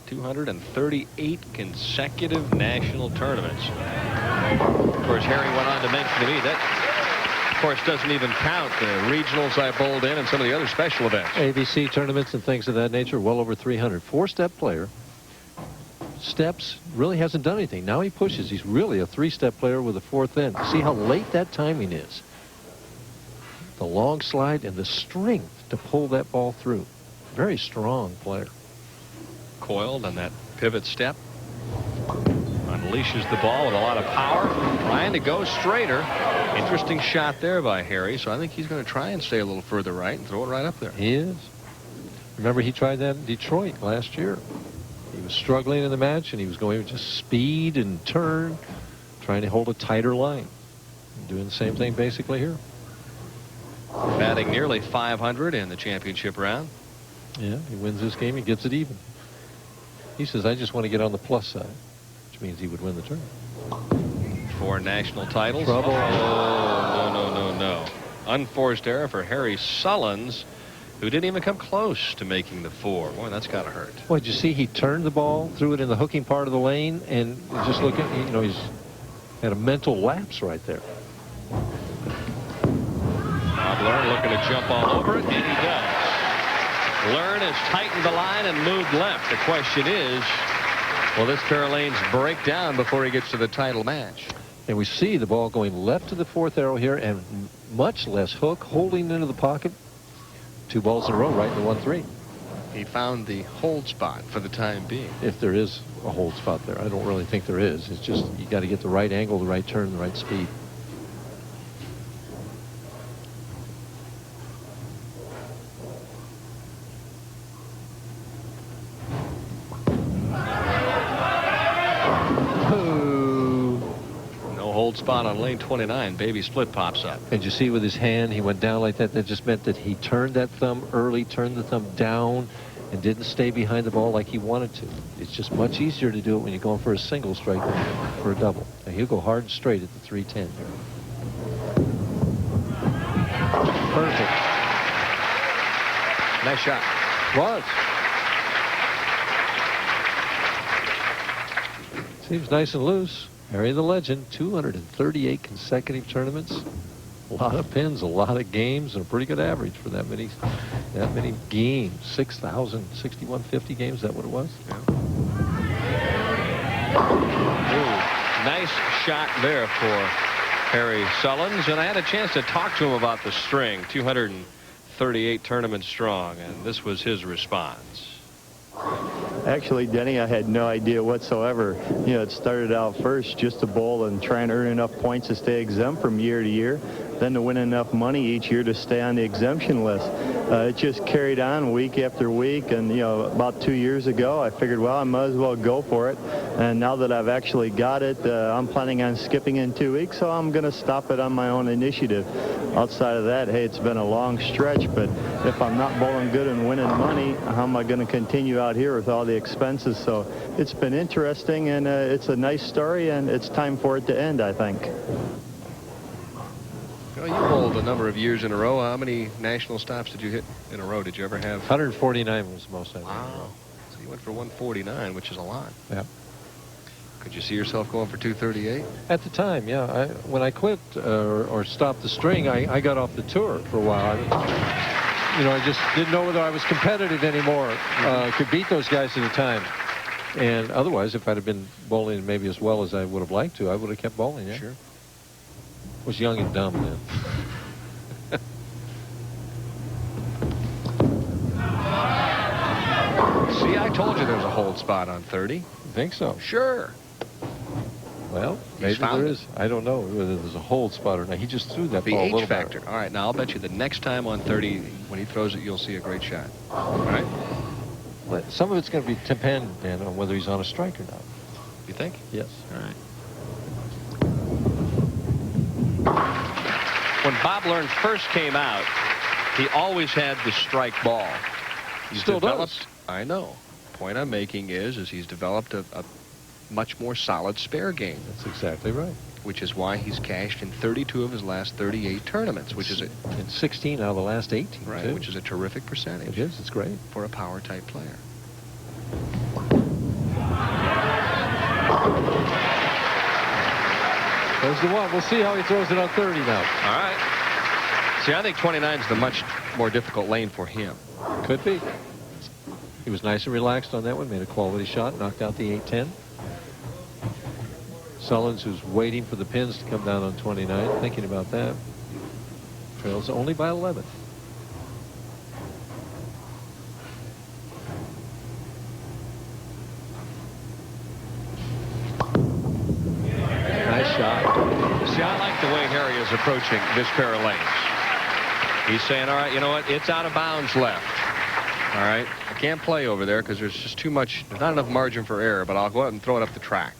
238 consecutive national tournaments. Of course, Harry went on to mention to me that, of course, doesn't even count the regionals I bowled in and some of the other special events. ABC tournaments and things of that nature, well over 300. Four-step player. Steps, really hasn't done anything. Now he pushes. He's really a three-step player with a fourth end. See how late that timing is. The long slide and the strength to pull that ball through. Very strong player. Coiled on that pivot step. Unleashes the ball with a lot of power. Trying to go straighter. Interesting shot there by Harry. So I think he's going to try and stay a little further right and throw it right up there. He is. Remember, he tried that in Detroit last year. He was struggling in the match, and he was going with just speed and turn, trying to hold a tighter line. Doing the same thing basically here. Batting nearly 500 in the championship round. Yeah, he wins this game. He gets it even. He says, I just want to get on the plus side, which means he would win the tournament. 4 national titles. Trouble. Oh, no. Unforced error for Harry Sullins, who didn't even come close to making the 4. Boy, that's got to hurt. Well, did you see he turned the ball, threw it in the hooking part of the lane, and just look at, you know, he's had a mental lapse right there. Learn looking to jump all over it, and he does. Learn has tightened the line and moved left. The question is, will this pair of lanes break down before he gets to the title match? And we see the ball going left to the fourth arrow here, and much less hook, holding into the pocket. 2 balls in a row, right in the 1-3. He found the hold spot for the time being. If there is a hold spot there. I don't really think there is. It's just you got to get the right angle, the right turn, the right speed. Spot on lane 29. Baby split pops up. And you see with his hand, he went down like that. That just meant that he turned that thumb early, turned the thumb down, and didn't stay behind the ball like he wanted to. It's just much easier to do it when you're going for a single strike than for a double. And he'll go hard and straight at the 310 here. Perfect. Nice shot. Was. Seems nice and loose. Harry the Legend, 238 consecutive tournaments. A lot of pins, a lot of games, and a pretty good average for that many games. 6,000, 6,150 games, is that what it was? Yeah. Ooh, nice shot there for Harry Sullins. And I had a chance to talk to him about the string, 238 tournaments strong, and this was his response. Actually, Denny, I had no idea whatsoever. You know, it started out first just to bowl and try and earn enough points to stay exempt from year to year, then to win enough money each year to stay on the exemption list. It just carried on week after week, and, you know, about 2 years ago, I figured, well, I might as well go for it. And now that I've actually got it, I'm planning on skipping in 2 weeks, so I'm going to stop it on my own initiative. Outside of that, hey, it's been a long stretch, but if I'm not bowling good and winning money, how am I going to continue out here with all the expenses? So it's been interesting, and it's a nice story, and it's time for it to end, I think. Well, you bowled a number of years in a row. How many national stops did you hit in a row? Did you ever have? 149 was the most I've had in a row. So you went for 149, which is a lot. Yeah. Could you see yourself going for 238? At the time, yeah. When I quit or stopped the string, I got off the tour for a while. You know, I just didn't know whether I was competitive anymore. Could beat those guys at the time. And otherwise, if I'd have been bowling maybe as well as I would have liked to, I would have kept bowling, yeah. Sure. Was young and dumb then. I told you there was a hold spot on 30. You think so? Sure. Well, maybe there is. I don't know whether there's a hold spot or not. He just threw that The ball a H little factor. better. All right, now I'll bet you the next time on 30, when he throws it, you'll see a great shot. All right? But some of it's going to be dependent on whether he's on a strike or not. You think? Yes. All right. When Bob Learn first came out, he always had the strike ball. He's Still developed, does. I know. Point I'm making is he's developed a much more solid spare game. That's exactly right. Which is why he's cashed in 32 of his last 38 tournaments, which is in 16 out of the last 18. Right, too. which is a terrific percentage. It is. It's great for a power type player. There's the one. We'll see how he throws it on 30 now. All right. See, I think 29 is the much more difficult lane for him. Could be. He was nice and relaxed on that one. Made a quality shot. Knocked out the 8-10. Sullins, who's waiting for the pins to come down on 29, thinking about that. Trails only by 11. Nice shot. See, I like the way Harry is approaching this pair of lanes. He's saying, all right, you know what? It's out of bounds left. All right. I can't play over there because there's just too much. There's not enough margin for error, but I'll go out and throw it up the track.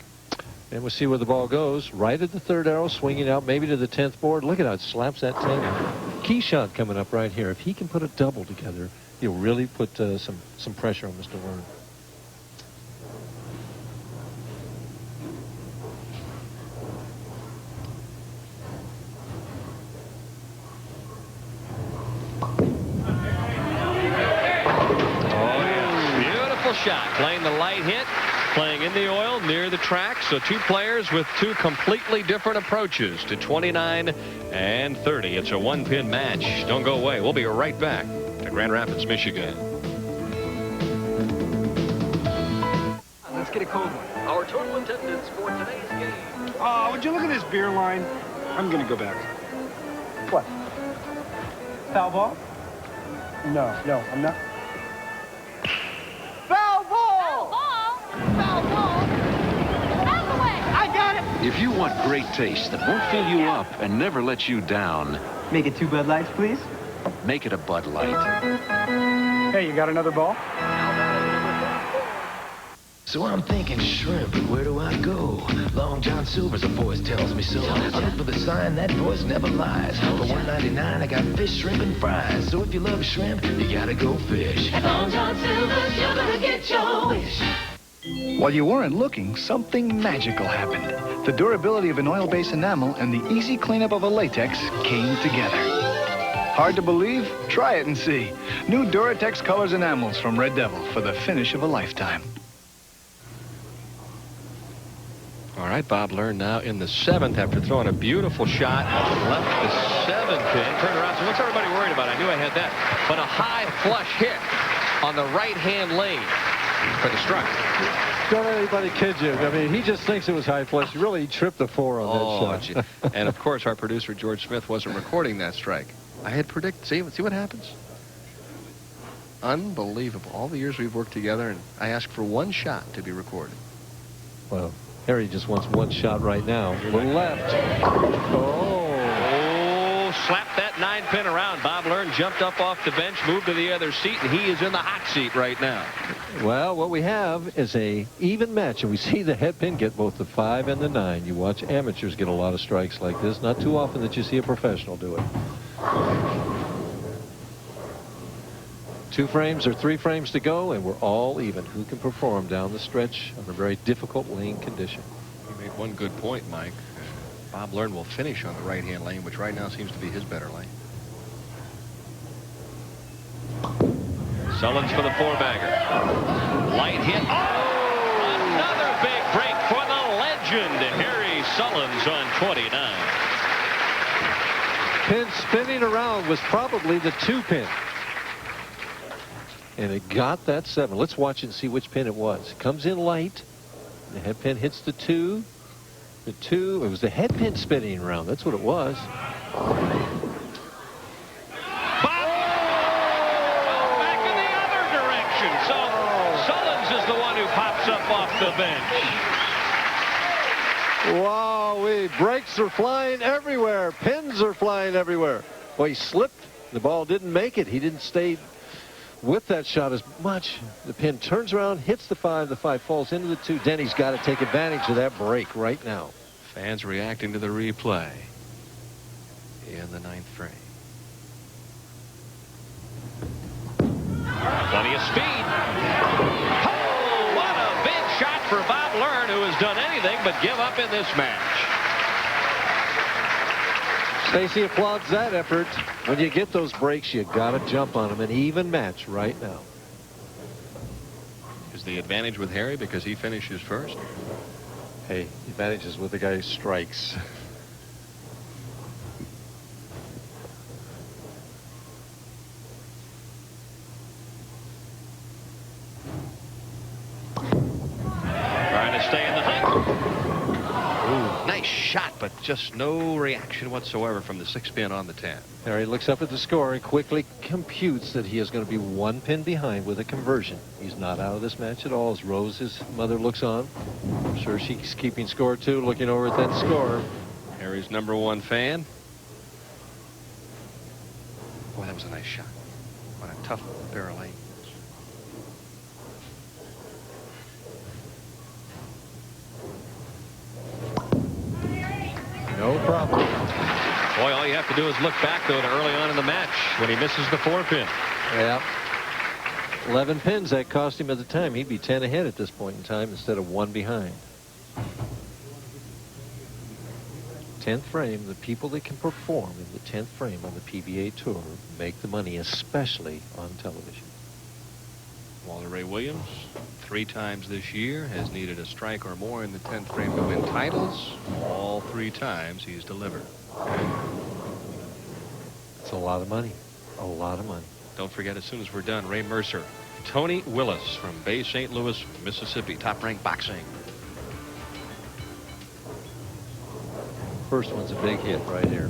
And we'll see where the ball goes. Right at the third arrow, swinging out maybe to the 10th board. Look at how it slaps that 10. Key shot coming up right here. If he can put a double together, he'll really put some pressure on Mr. Learn. Shot, playing the light hit, playing in the oil near the track. So two players with two completely different approaches to 29 and 30. It's a one-pin match. Don't go away. We'll be right back to Grand Rapids, Michigan. Let's get a cold one. Our total attendance for today's game. Oh, would you look at this beer line? I'm going to go back. What? Foul ball? No, I'm not. Foul ball! Foul ball! Out the way! I got it! If you want great taste that won't fill you up and never let you down, Make it 2 Bud Lights, please. make it a Bud Light. Hey, you got another ball? So I'm thinking shrimp, where do I go? Long John Silver's a voice tells me so. I look for the sign, that voice never lies. For $1.99, I got fish, shrimp, and fries. So if you love shrimp, you gotta go fish. At Long John Silver's, you're gonna get your wish. While you weren't looking, something magical happened. The durability of an oil-based enamel and the easy cleanup of a latex came together. Hard to believe? Try it and see. New Duratex Colors enamels from Red Devil for the finish of a lifetime. All right, Bob Learn now in the 7th after throwing a beautiful shot. Left the 7th pin. Turned around. So what's everybody worried about? I knew I had that. But a high flush hit on the right-hand lane for the strike. Don't let anybody kid you. I mean, he just thinks it was high flush. Really, he tripped the 4 on that shot. And, of course, our producer, George Smith, wasn't recording that strike. I had predicted. See what happens? Unbelievable. All the years we've worked together, and I asked for one shot to be recorded. Well, Harry just wants one shot right now. A little left. Slapped that 9-pin around. Bob Learn jumped up off the bench, moved to the other seat, and he is in the hot seat right now. Well, what we have is a even match, and we see the head pin get both the 5 and the 9. You watch amateurs get a lot of strikes like this. Not too often that you see a professional do it. 2 frames or 3 frames to go, and we're all even. Who can perform down the stretch on a very difficult lane condition? You made one good point, Mike. Bob Learn will finish on the right-hand lane, which right now seems to be his better lane. Sullins for the 4-bagger. Light hit. Oh! Another big break for the legend, Harry Sullins on 29. Pin spinning around was probably the 2-pin. And it got that 7. Let's watch it and see which pin it was. It comes in light. The head pin hits the 2. The 2. It was the head pin spinning around. That's what it was. Back in the other direction. So Sullins off the bench. Wow, breaks are flying everywhere. Pins are flying everywhere. Well, he slipped. The ball didn't make it. He didn't stay with that shot as much. The pin turns around, hits the 5. The 5 falls into the 2. Denny's got to take advantage of that break right now. Fans reacting to the replay in the 9th frame. Plenty of speed. Oh, what a big shot for Bob Learn, who has done anything but give up in this match. Stacy applauds that effort. When you get those breaks, you got to jump on them. An even match right now. Is the advantage with Harry because he finishes first? Hey, the advantage is with the guy who strikes. Trying to stay in the hunt. Ooh, nice shot, but just no reaction whatsoever from the 6 pin on the 10. Harry looks up at the score and quickly computes that he is going to be 1 pin behind with a conversion. He's not out of this match at all as Rose, his mother, looks on. I'm sure she's keeping score too, looking over at that score. Harry's #1 fan. Boy, that was a nice shot. What a tough pair of lanes. No problem. Boy, all you have to do is look back, though, to early on in the match when he misses the 4 pin. Yeah. 11 pins that cost him at the time. He'd be 10 ahead at this point in time instead of 1 behind. 10th frame, the people that can perform in the 10th frame on the PBA Tour make the money, especially on television. Walter Ray Williams, 3 times this year, has needed a strike or more in the 10th frame to win titles. All 3 times he's delivered. It's a lot of money. A lot of money. Don't forget, as soon as we're done, Ray Mercer, Tony Willis from Bay St. Louis, Mississippi, top-ranked boxing. First one's a big hit right here.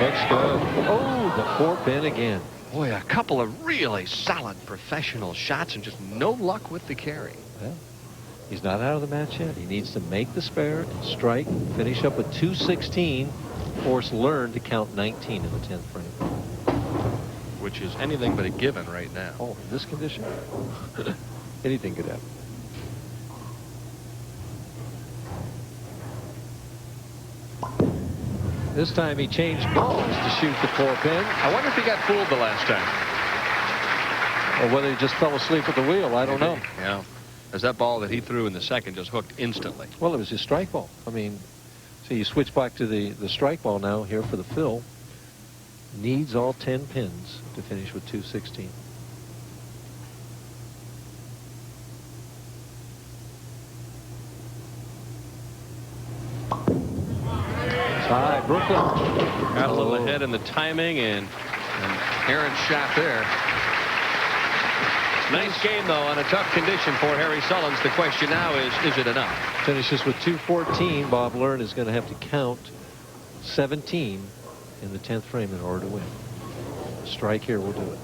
Looks good. Oh, the 4 pin again. Boy, a couple of really solid professional shots and just no luck with the carry. Well, he's not out of the match yet. He needs to make the spare and strike, finish up with 216, force Learn to count 19 in the 10th frame. Which is anything but a given right now. Oh, in this condition? Anything could happen. This time he changed balls to shoot the 4 pin. I wonder if he got fooled the last time. Or whether he just fell asleep at the wheel. I don't know. Yeah. As that ball that he threw in the second just hooked instantly. Well, it was his strike ball. I mean, see, you switch back to the strike ball now here for the fill. Needs all 10 pins to finish with 216. Tie, Brooklyn. Got a little ahead in the timing and errant shot there. Nice game, though, on a tough condition for Harry Sullins. The question now is it enough? Finishes with 214. Bob Learn is going to have to count 17 in the 10th frame in order to win. A strike here will do it.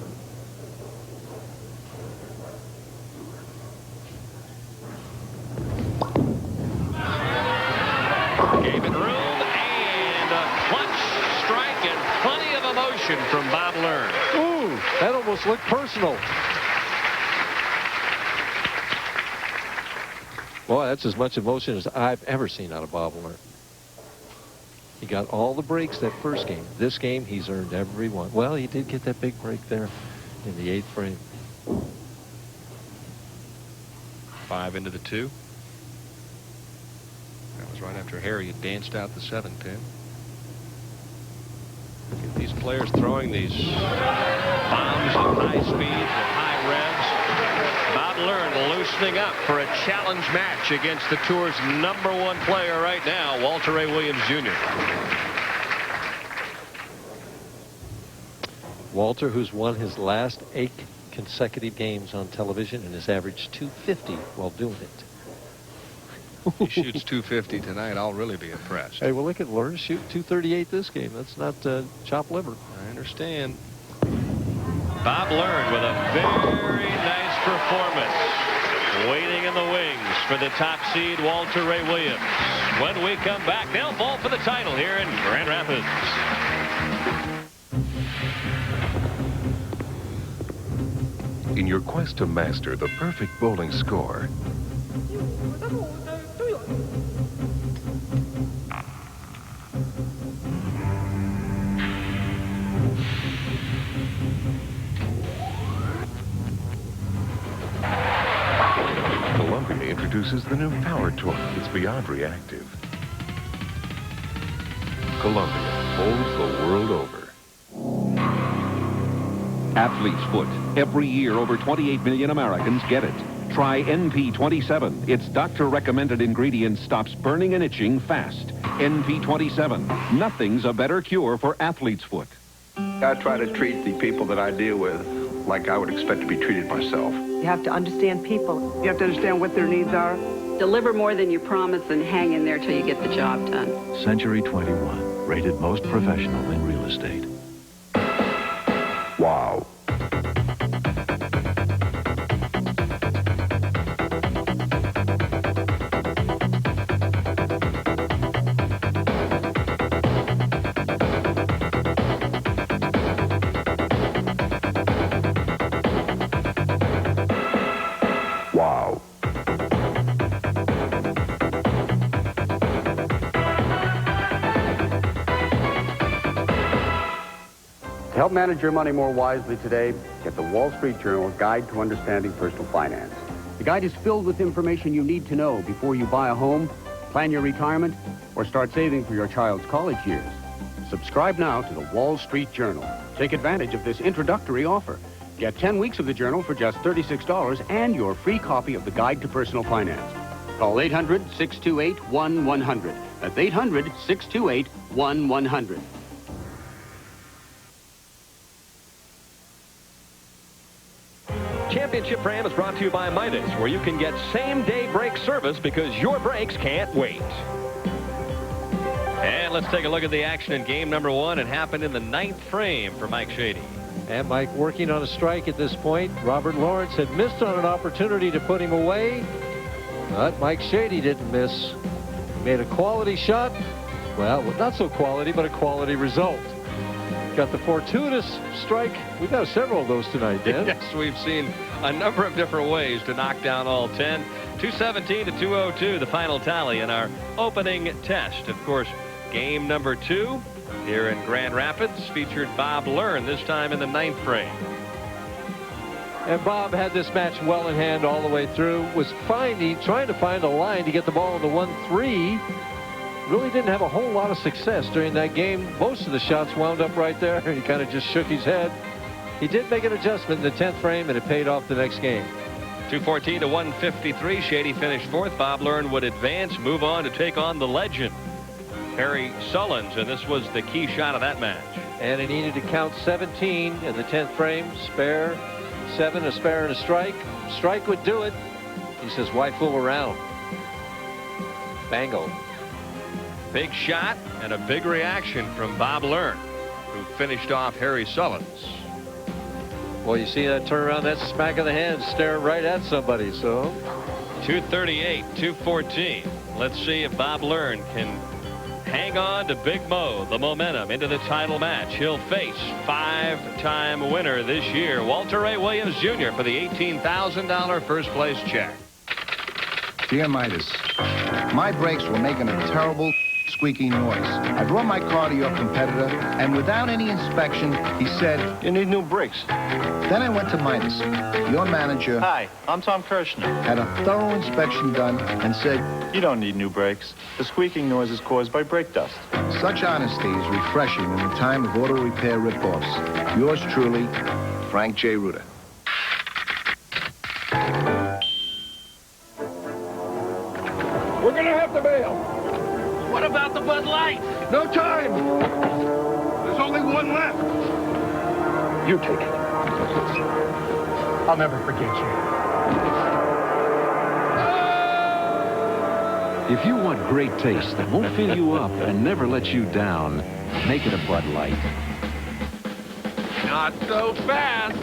Gave it room and a clutch strike and plenty of emotion from Bob Learn. Ooh, that almost looked personal. Boy, that's as much emotion as I've ever seen out of Bob Learn. He got all the breaks that first game. This game, he's earned every one. Well, he did get that big break there in the 8th frame. 5 into the 2. That was right after Harry had danced out the 7 pin. These players throwing these bombs at high speed, at high revs. Bob Learn loosening up for a challenge match against the Tour's #1 player right now, Walter Ray Williams Jr. Walter, who's won his last 8 consecutive games on television and has averaged 250 while doing it. If he shoots 250 tonight, I'll really be impressed. Hey, well, look at Learn shoot 238 this game. That's not chopped liver. I understand. Bob Learn with a very nice performance. waiting in the wings for the top seed, Walter Ray Williams. When we come back, they'll bowl for the title here in Grand Rapids. In your quest to master the perfect bowling score, Columbia introduces the new Power Torque that's beyond reactive. Columbia bowls the world over. Athlete's Foot. Every year, over 28 million Americans get it. Try NP27. Its doctor-recommended ingredient stops burning and itching fast. NP27. Nothing's a better cure for Athlete's Foot. I try to treat the people that I deal with like I would expect to be treated myself. You have to understand people. You have to understand what their needs are. Deliver more than you promise and hang in there till you get the job done. Century 21, rated most professional in real estate. Wow. Wow. To help manage your money more wisely today, get the Wall Street Journal Guide to Understanding Personal Finance. The guide is filled with information you need to know before you buy a home, plan your retirement, or start saving for your child's college years. Subscribe now to the Wall Street Journal. Take advantage of this introductory offer. Get 10 weeks of the Journal for just $36 and your free copy of the Guide to Personal Finance. Call 800-628-1100. That's 800-628-1100. Championship Ram is brought to you by Midas, where you can get same-day brake service because your brakes can't wait. And let's take a look at the action in game number 1. It happened in the 9th frame for Mike Shady. And Mike working on a strike at this point. Robert Lawrence had missed on an opportunity to put him away, but Mike Shady didn't miss. He made a quality shot. Well, not so quality, but a quality result. Got the fortuitous strike. We've got several of those tonight, Dan. Yes, we've seen a number of different ways to knock down all 10. 217 to 202, the final tally in our opening test. Of course, game number 2 here in Grand Rapids featured Bob Learn, this time in the 9th frame. And Bob had this match well in hand all the way through. Was trying to find a line to get the ball in the 1-3. Really didn't have a whole lot of success during that game. Most of the shots wound up right there, and he kind of just shook his head. He did make an adjustment in the 10th frame, and it paid off the next game. 214 to 153. Shady finished 4th. Bob Learn would advance, move on to take on the legend, Harry Sullins, and this was the key shot of that match. And he needed to count 17 in the 10th frame. Spare 7, a spare, and a strike. Strike would do it. He says, why fool around? Bango. Big shot and a big reaction from Bob Learn, who finished off Harry Sullins. Well, you see that turnaround, that smack of the hand staring right at somebody, so. 238, 214. Let's see if Bob Learn can hang on to Big Mo, the momentum, into the title match. He'll face 5-time winner this year, Walter Ray Williams Jr. for the $18,000 first place check. Dear Midas, my brakes were making a terrible squeaky noise. I brought my car to your competitor, and without any inspection, he said, "You need new brakes." Then I went to Midas. Your manager... Hi, I'm Tom Kirshner. ...had a thorough inspection done and said, "You don't need new brakes. The squeaking noise is caused by brake dust." Such honesty is refreshing in the time of auto repair rip-offs. Yours truly, Frank J. Rutter. We're gonna have to bail. What about the Bud Light? No time. There's only one left. You take it. I'll never forget you. If you want great taste that won't fill you up and never let you down, make it a Bud Light. Not so fast.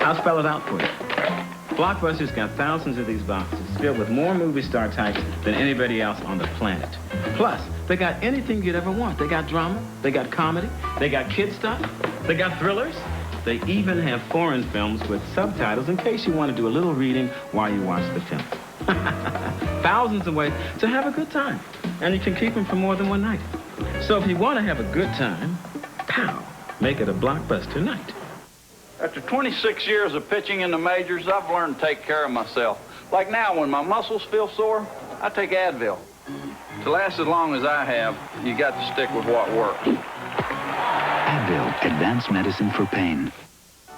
I'll spell it out for you. Blockbuster's got thousands of these boxes filled with more movie star types than anybody else on the planet. Plus, they got anything you'd ever want. They got drama, they got comedy, they got kid stuff, they got thrillers. They even have foreign films with subtitles in case you want to do a little reading while you watch the film. Thousands of ways to have a good time. And you can keep them for more than one night. So if you want to have a good time, pow, make it a Blockbuster night. After 26 years of pitching in the majors, I've learned to take care of myself. Like now, when my muscles feel sore, I take Advil. To last as long as I have, you got to stick with what works. Advil, advanced medicine for pain.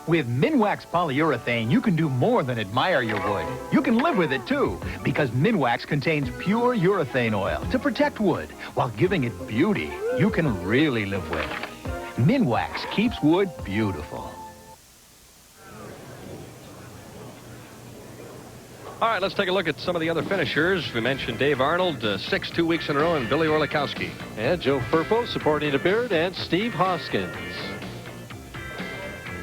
With Minwax polyurethane, you can do more than admire your wood. You can live with it, too, because Minwax contains pure urethane oil to protect wood while giving it beauty you can really live with. Minwax keeps wood beautiful. All right, let's take a look at some of the other finishers. We mentioned Dave Arnold, 6 2 weeks in a row, and Billy Orlikowski. And Joe Furpo supporting the Beard, and Steve Hoskins.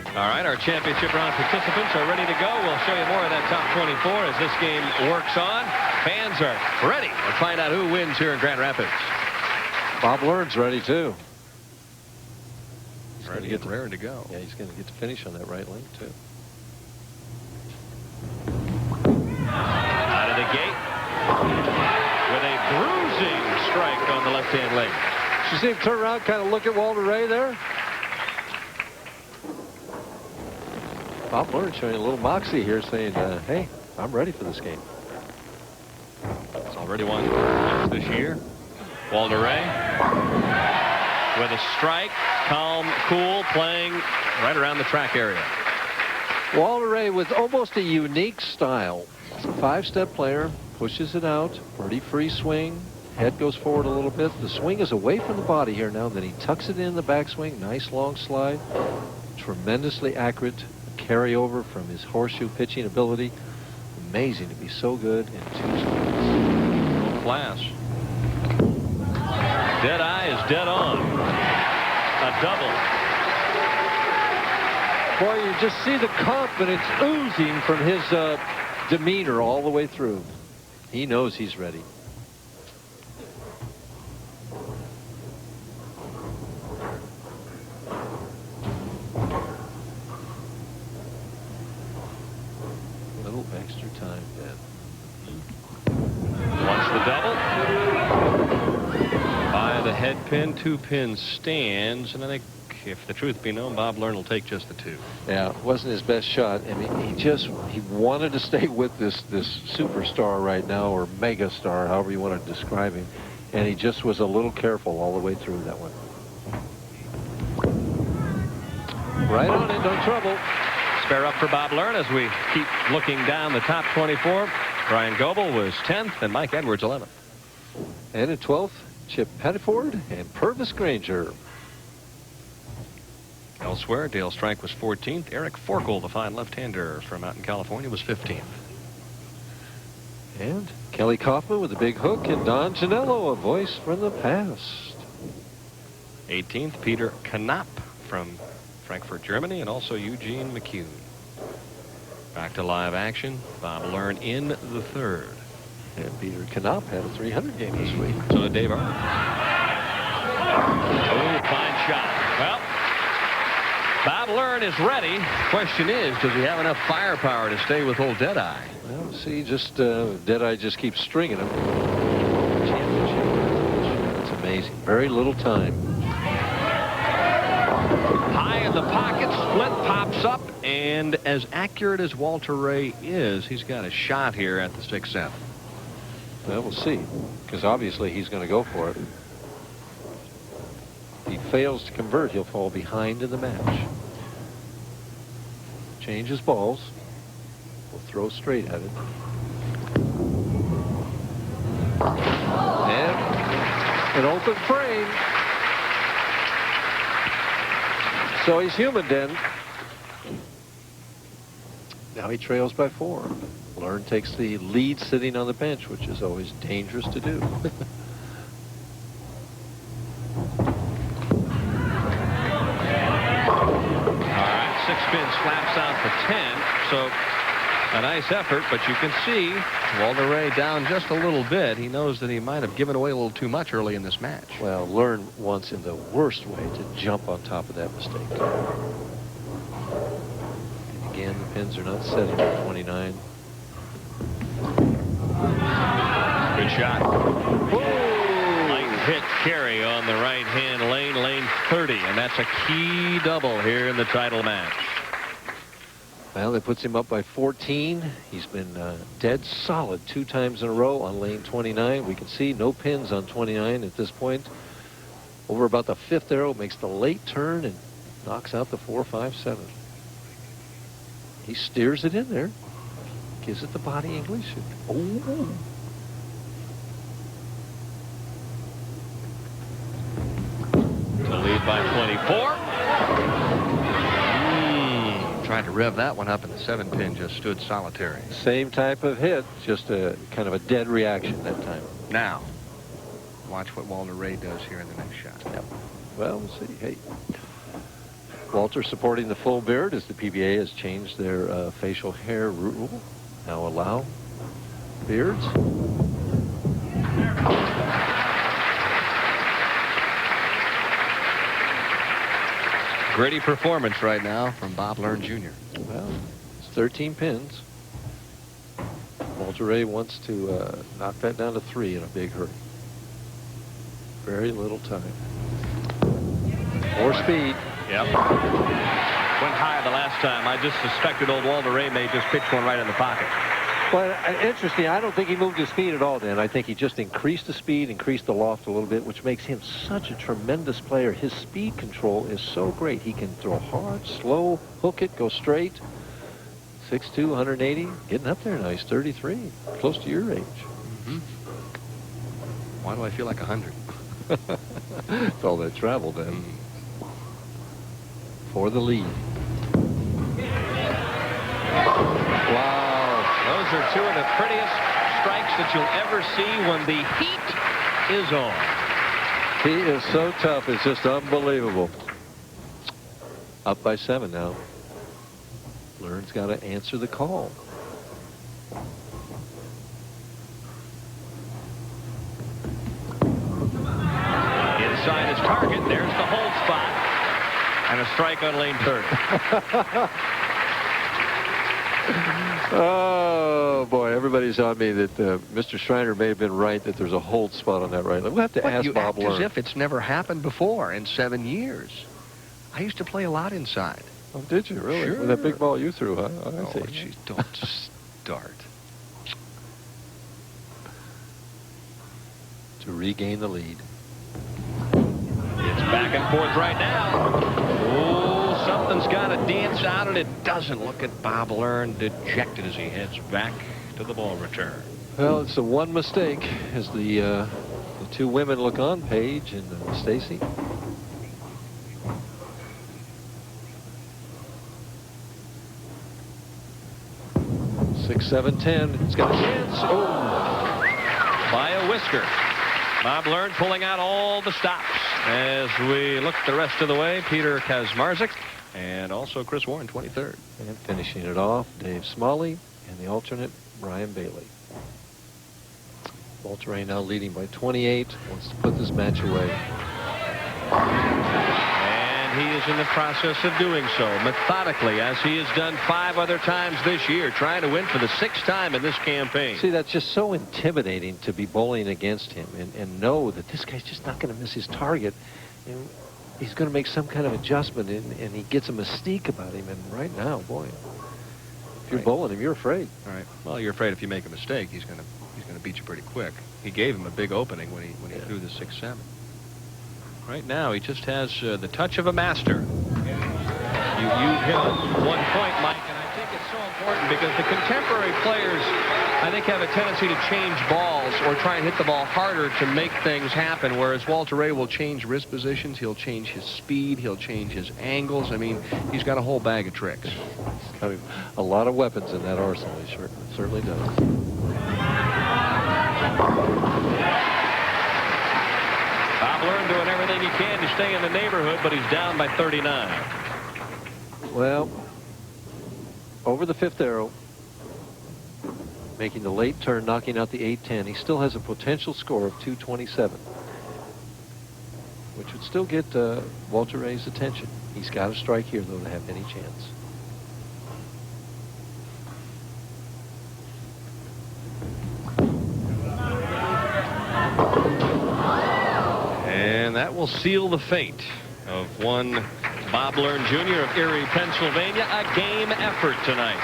All right, our championship round participants are ready to go. We'll show you more of that top 24 as this game works on. Fans are ready to find out who wins here in Grand Rapids. Bob Learn's ready, too. He's ready and raring to go. Yeah, he's going to get to finish on that right lane, too. Out of the gate with a bruising strike on the left-hand leg. Did you see him turn around, kind of look at Walter Ray there? Bob Learn showing a little moxie here, saying, hey, I'm ready for this game. It's already won this year. Walter Ray with a strike, calm, cool, playing right around the track area. Walter Ray with almost a unique style. It's a 5-step player, pushes it out, pretty free swing. Head goes forward a little bit. The swing is away from the body here now. Then he tucks it in the backswing. Nice long slide. Tremendously accurate carryover from his horseshoe pitching ability. Amazing to be so good in 2 swings. Class. Dead eye is dead on. A double. Boy, you just see the confidence oozing from his demeanor all the way through. He knows he's ready. Little extra time then. Wants the double. By the head pin, 2 pin stands, and I think if the truth be known, Bob Learn will take just the 2. Yeah, it wasn't his best shot. I mean, he wanted to stay with this superstar right now, or mega star, however you want to describe him, and he just was a little careful all the way through that one. Right on it, no trouble. Spare up for Bob Learn as we keep looking down the top 24. Brian Goebel was 10th, and Mike Edwards 11th. And in 12th, Chip Pettiford and Purvis Granger. Elsewhere, Dale Strike was 14th. Eric Forkel, the fine left-hander from out in California, was 15th. And Kelly Kaufman with a big hook, and Don Janello, a voice from the past. 18th, Peter Knapp from Frankfurt, Germany, and also Eugene McCune. Back to live action. Bob Learn in the 3rd. And Peter Knapp had a 300 game this week. So did Dave Arnold. Oh, fine shot. Well, Bob Learn is ready. Question is, does he have enough firepower to stay with old Deadeye? Well, see, just Deadeye just keeps stringing him. It's amazing. Very little time. High in the pocket, split pops up, and as accurate as Walter Ray is, he's got a shot here at the 6-7. Well, we'll see, because obviously he's going to go for it. If he fails to convert, he'll fall behind in the match. Changes balls. We'll throw straight at it. And an open frame. So he's human, then. Now he trails by 4. Learn takes the lead sitting on the bench, which is always dangerous to do. All right, backspin slaps out the 10. So a nice effort, but you can see Walter Ray down just a little bit. He knows that he might have given away a little too much early in this match. Well, learn once in the worst way to jump on top of that mistake. And again, the pins are not setting at 29. Good shot. Light hit carry on the right-hand lane, lane 30, and that's a key double here in the title match. Well, that puts him up by 14. He's been dead solid 2 times in a row on lane 29. We can see no pins on 29 at this point. Over about the 5th arrow, makes the late turn and knocks out the 4, 5, 7. He steers it in there. Gives it the body English. Oh. To lead by 24. Tried to rev that one up, and the 7-pin just stood solitary. Same type of hit, just a kind of a dead reaction that time. Now, watch what Walter Ray does here in the next shot. Yep. Well, we'll see. Hey, Walter supporting the full beard as the PBA has changed their facial hair rule. Now allow beards. Gritty performance right now from Bob Learn Jr. Well, it's 13 pins. Walter Ray wants to knock that down to 3 in a big hurry. Very little time. More speed. Yep. Went high the last time. I just suspected old Walter Ray may just pitch one right in the pocket. Well, interesting. I don't think he moved his speed at all, Dan. I think he just increased the speed, increased the loft a little bit, which makes him such a tremendous player. His speed control is so great. He can throw hard, slow, hook it, go straight. 6'2", 180, getting up there now. He's 33, close to your age. Mm-hmm. Why do I feel like 100? It's all that travel, then. For the lead. Wow. Those are 2 of the prettiest strikes that you'll ever see when the heat is on. He is so tough. It's just unbelievable. Up by 7 now. Learn's got to answer the call. Inside his target. There's the hold spot. And a strike on lane 30. Oh, boy. Everybody's on me that Mr. Schreiner may have been right that there's a hold spot on that right leg. We'll have to ask Bob Learn. As if it's never happened before in 7 years. I used to play a lot inside. Oh, did you really? Sure. With that big ball you threw, huh? Oh, geez, don't start. To regain the lead. It's back and forth right now. Oh, something's got to dance out, and it doesn't. Look at Bob Learn, dejected as he heads back to the ball return. Well, it's the one mistake as the 2 women look on, Paige and Stacy. Six, 7, 10. It's got a chance. Oh, by a whisker. Bob Learn pulling out all the stops. As we look the rest of the way, Peter Kaczmarczyk and also Chris Warren, 23rd. And finishing it off, Dave Smalley and the alternate, Brian Bailey. Walter Ray now leading by 28. Wants to put this match away. And he is in the process of doing so methodically, as he has done 5 other times this year, trying to win for the 6th time in this campaign. See, that's just so intimidating to be bowling against him and know that this guy's just not going to miss his target. And he's going to make some kind of adjustment, and he gets a mystique about him. And right now, boy, if you're bowling him, you're afraid. All right. Well, you're afraid if you make a mistake, he's going to beat you pretty quick. He gave him a big opening when he threw the 6-7. Right now, he just has the touch of a master. You hit on one point, Mike, and I think it's so important because the contemporary players, I think, have a tendency to change balls or try and hit the ball harder to make things happen, whereas Walter Ray will change wrist positions, he'll change his speed, he'll change his angles. I mean, he's got a whole bag of tricks. He's got a lot of weapons in that arsenal. He certainly does. Bob Learn doing everything he can to stay in the neighborhood, but he's down by 39. Well, over the 5th arrow, making the late turn, knocking out the 810. He still has a potential score of 227, which would still get Walter Ray's attention. He's got to strike here, though, to have any chance. And that will seal the fate of one Bob Learn Jr. of Erie, Pennsylvania. A game effort tonight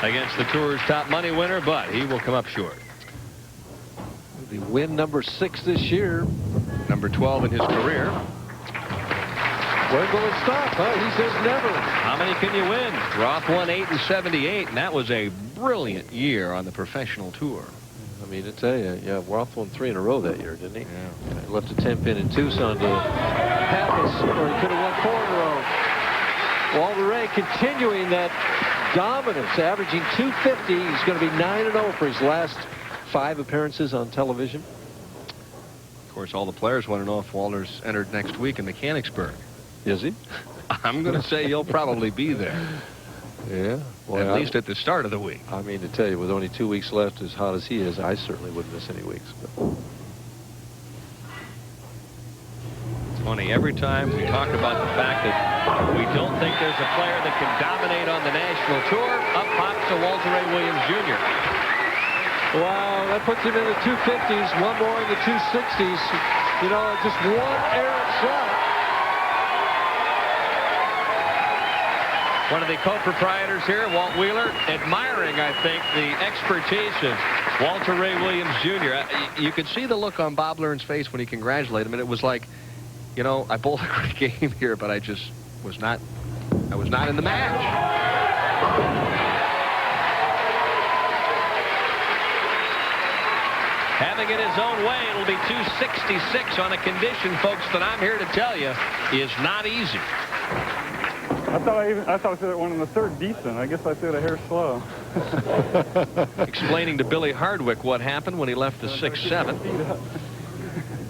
against the Tour's top money winner, but he will come up short. The win number 6 this year. Number 12 in his career. Where will it stop? Huh? He says never. How many can you win? Roth won 8 in 78, and that was a brilliant year on the professional tour. I mean, to tell you, yeah, Roth won 3 in a row that year, didn't he? Yeah. He left a 10-pin in Tucson to Pappas, or he could have won 4 in a row. Walter Ray continuing that dominance, averaging 250. He's going to be 9-0 for his last 5 appearances on television. Of course, all the players want to know if Walter's entered next week in Mechanicsburg. Is he? I'm going to say he'll probably be there. Yeah. Well, at least at the start of the week. I mean, to tell you, with only 2 weeks left, as hot as he is, I certainly wouldn't miss any weeks. But. It's funny, every time we talk about the fact that we don't think there's a player that can dominate on the national tour, up pops to Walter Ray Williams Jr. Wow, that puts him in the 250s, one more in the 260s. You know, just one errant shot. One of the co-proprietors here, Walt Wheeler, admiring, I think, the expertise of Walter Ray Williams Jr. You could see the look on Bob Learn's face when he congratulated him, and it was like, you know, I bowled a great game here, but I just was not in the match. Having it his own way, it'll be 266 on a condition, folks, that I'm here to tell you is not easy. I thought I threw that one in the 3rd decent. I guess I threw it a hair slow. Explaining to Billy Hardwick what happened when he left the 6-7.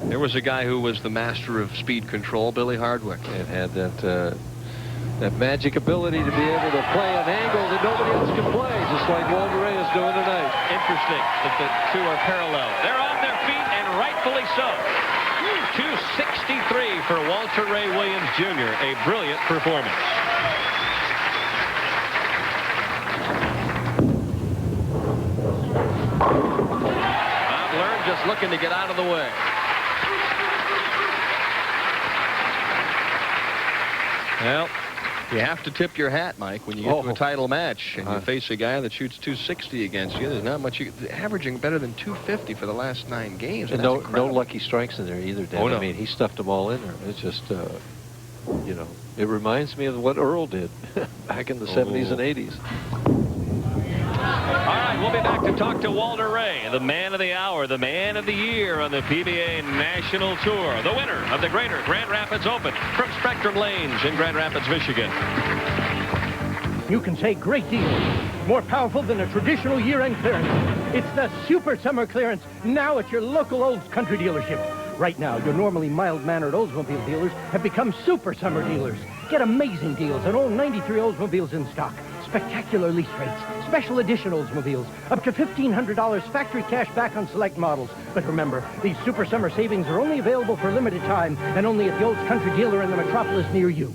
There was a guy who was the master of speed control, Billy Hardwick, and had that magic ability to be able to play an angle that nobody else can play, just like Walter Ray is doing tonight. Interesting that the two are parallel. They're on their feet, and rightfully so. 263 for Walter Ray Williams Jr. A brilliant performance. Bob Learn just looking to get out of the way. Well, you have to tip your hat, Mike, when you get to a title match and you face a guy that shoots 260 against you. There's not much. Averaging better than 250 for the last 9 games. And no lucky strikes in there either, Dan. Oh, no. I mean, he stuffed them all in there. It's just, you know, it reminds me of what Earl did back in the 70s and 80s. All right, we'll be back to talk to Walter Ray, the man of the hour, the man of the year on the PBA National Tour, the winner of the Greater Grand Rapids Open from Specturm Lanes in Grand Rapids, Michigan. You can take great deals, more powerful than a traditional year-end clearance. It's the Super Summer Clearance, now at your local Olds Country dealership. Right now, your normally mild-mannered Oldsmobile dealers have become Super Summer dealers. Get amazing deals on all 93 Oldsmobiles in stock. Spectacular lease rates, special edition Oldsmobiles, up to $1,500 factory cash back on select models. But remember, these Super Summer savings are only available for a limited time and only at the Olds Country dealer in the metropolis near you.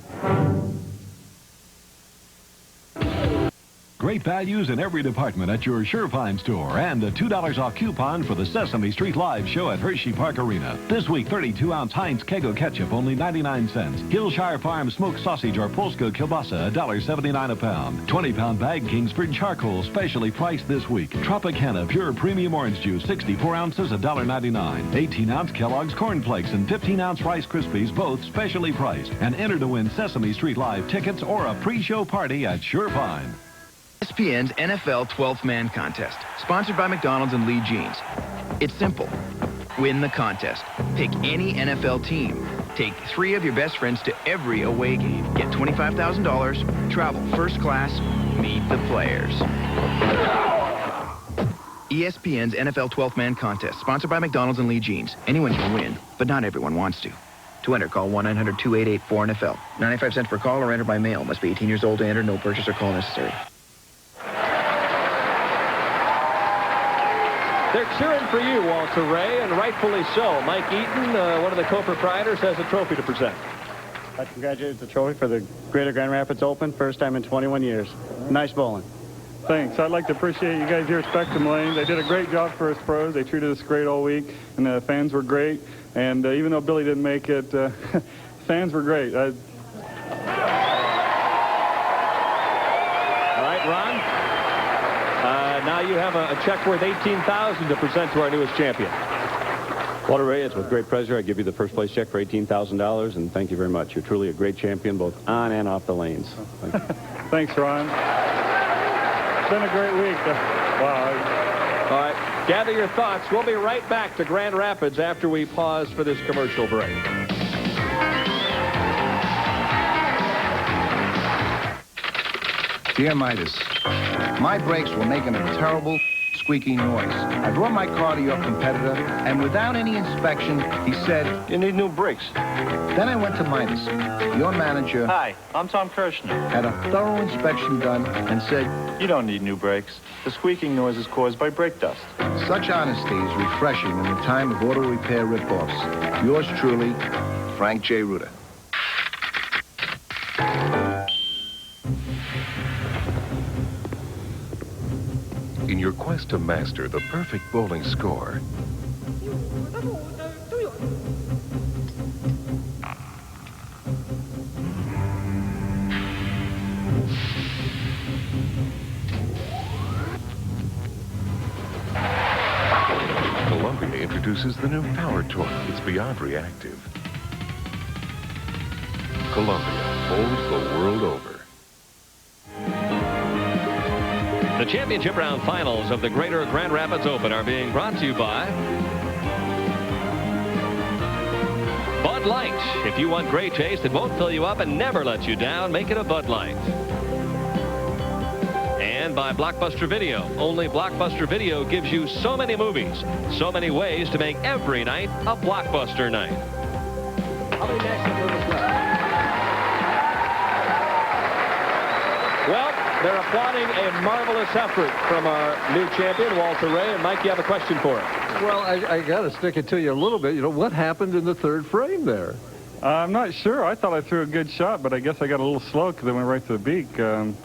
Great values in every department at your Surefine store, and a $2 off coupon for the Sesame Street Live show at Hershey Park Arena. This week, 32-ounce Heinz Kegel ketchup, only 99 cents. Hillshire Farm smoked sausage or Polska kielbasa, $1.79 a pound. 20-pound bag Kingsford charcoal, specially priced this week. Tropicana pure premium orange juice, 64 ounces, $1.99. 18-ounce Kellogg's Corn Flakes and 15-ounce Rice Krispies, both specially priced. And enter to win Sesame Street Live tickets or a pre-show party at Surefine. ESPN's NFL 12th Man Contest, sponsored by McDonald's and Lee Jeans. It's simple. Win the contest. Pick any NFL team. Take 3 of your best friends to every away game. Get $25,000. Travel first class. Meet the players. ESPN's NFL 12th Man Contest, sponsored by McDonald's and Lee Jeans. Anyone can win, but not everyone wants to. To enter, call 1-900-2884-NFL. 95 cents per call or enter by mail. Must be 18 years old to enter. No purchase or call necessary. They're cheering for you, Walter Ray, and rightfully so. Mike Eaton, one of the co-proprietors, has a trophy to present. I congratulate the trophy for the Greater Grand Rapids Open, first time in 21 years. Nice bowling. Thanks. I'd like to appreciate you guys here at Specturm Lanes. They did a great job for us pros. They treated us great all week, and the fans were great. And even though Billy didn't make it, fans were great. All right, Ron. Now you have a check worth $18,000 to present to our newest champion. Walter Ray, it's with great pleasure I give you the first place check for $18,000, and thank you very much. You're truly a great champion, both on and off the lanes. Thank you. Thanks, Ron. It's been a great week. Wow. All right, gather your thoughts. We'll be right back to Grand Rapids after we pause for this commercial break. Dear Midas, my brakes were making a terrible squeaky noise. I brought my car to your competitor, and without any inspection, he said, "You need new brakes." Then I went to Midas. Your manager... Hi, I'm Tom Kirshner. ...had a thorough inspection done and said, "You don't need new brakes. The squeaking noise is caused by brake dust." Such honesty is refreshing in the time of auto repair ripoffs. Yours truly, Frank J. Rutter. In your quest to master the perfect bowling score, Columbia introduces the new Power Torque. It's beyond reactive. Columbia bowls the world over. The championship round finals of the Greater Grand Rapids Open are being brought to you by Bud Light. If you want great taste that won't fill you up and never let you down, make it a Bud Light. And by Blockbuster Video. Only Blockbuster Video gives you so many movies, so many ways to make every night a blockbuster night. How many national movies left? Well, they're applauding a marvelous effort from our new champion, Walter Ray. And, Mike, you have a question for him. Well, I got to stick it to you a little bit. You know, what happened in the third frame there? I'm not sure. I thought I threw a good shot, but I guess I got a little slow because I went right to the beak. And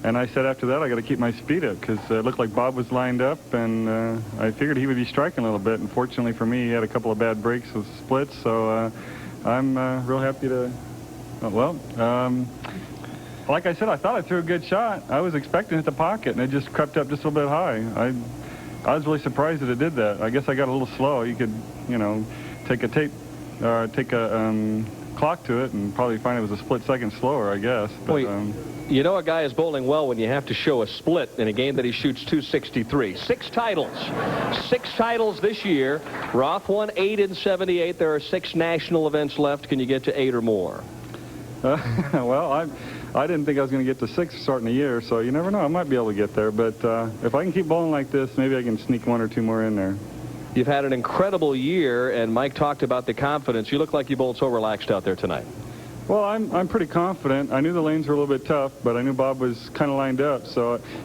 I said after that I got to keep my speed up because it looked like Bob was lined up, and I figured he would be striking a little bit. Unfortunately for me, he had a couple of bad breaks with splits, so I'm real happy to... like I said, I thought I threw a good shot. I was expecting to hit the pocket, and it just crept up just a little bit high. I was really surprised that it did that. I guess I got a little slow. You could, you know, take a clock to it and probably find it was a split second slower, I guess. But, you know a guy is bowling well when you have to show a split in a game that he shoots 263. 6 titles. 6 titles this year. Roth won 8 in 78. There are 6 national events left. Can you get to 8 or more? Well, I didn't think I was going to get to 6 starting the year, so you never know. I might be able to get there. But if I can keep bowling like this, maybe I can sneak 1 or 2 more in there. You've had an incredible year, and Mike talked about the confidence. You look like you bowled so relaxed out there tonight. Well, I'm pretty confident. I knew the lanes were a little bit tough, but I knew Bob was kind of lined up.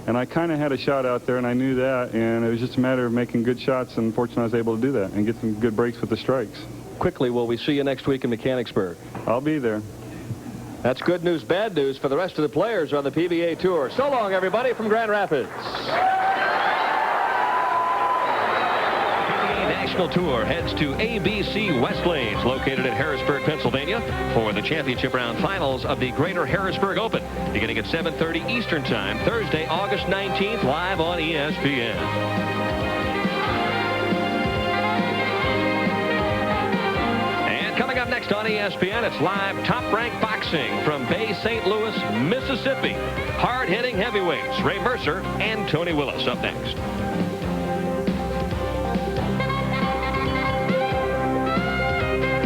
And I kind of had a shot out there, and I knew that. And it was just a matter of making good shots, and fortunately I was able to do that and get some good breaks with the strikes. Quickly, will we see you next week in Mechanicsburg? I'll be there. That's good news, bad news for the rest of the players on the PBA Tour. So long, everybody, from Grand Rapids. National Tour heads to ABC West Lanes, located at Harrisburg, Pennsylvania, for the championship round finals of the Greater Harrisburg Open, beginning at 7:30 Eastern Time, Thursday, August 19th, live on ESPN. And coming up next on ESPN, it's live top-ranked boxing from Bay St. Louis, Mississippi. Hard-hitting heavyweights Ray Mercer and Tony Willis up next.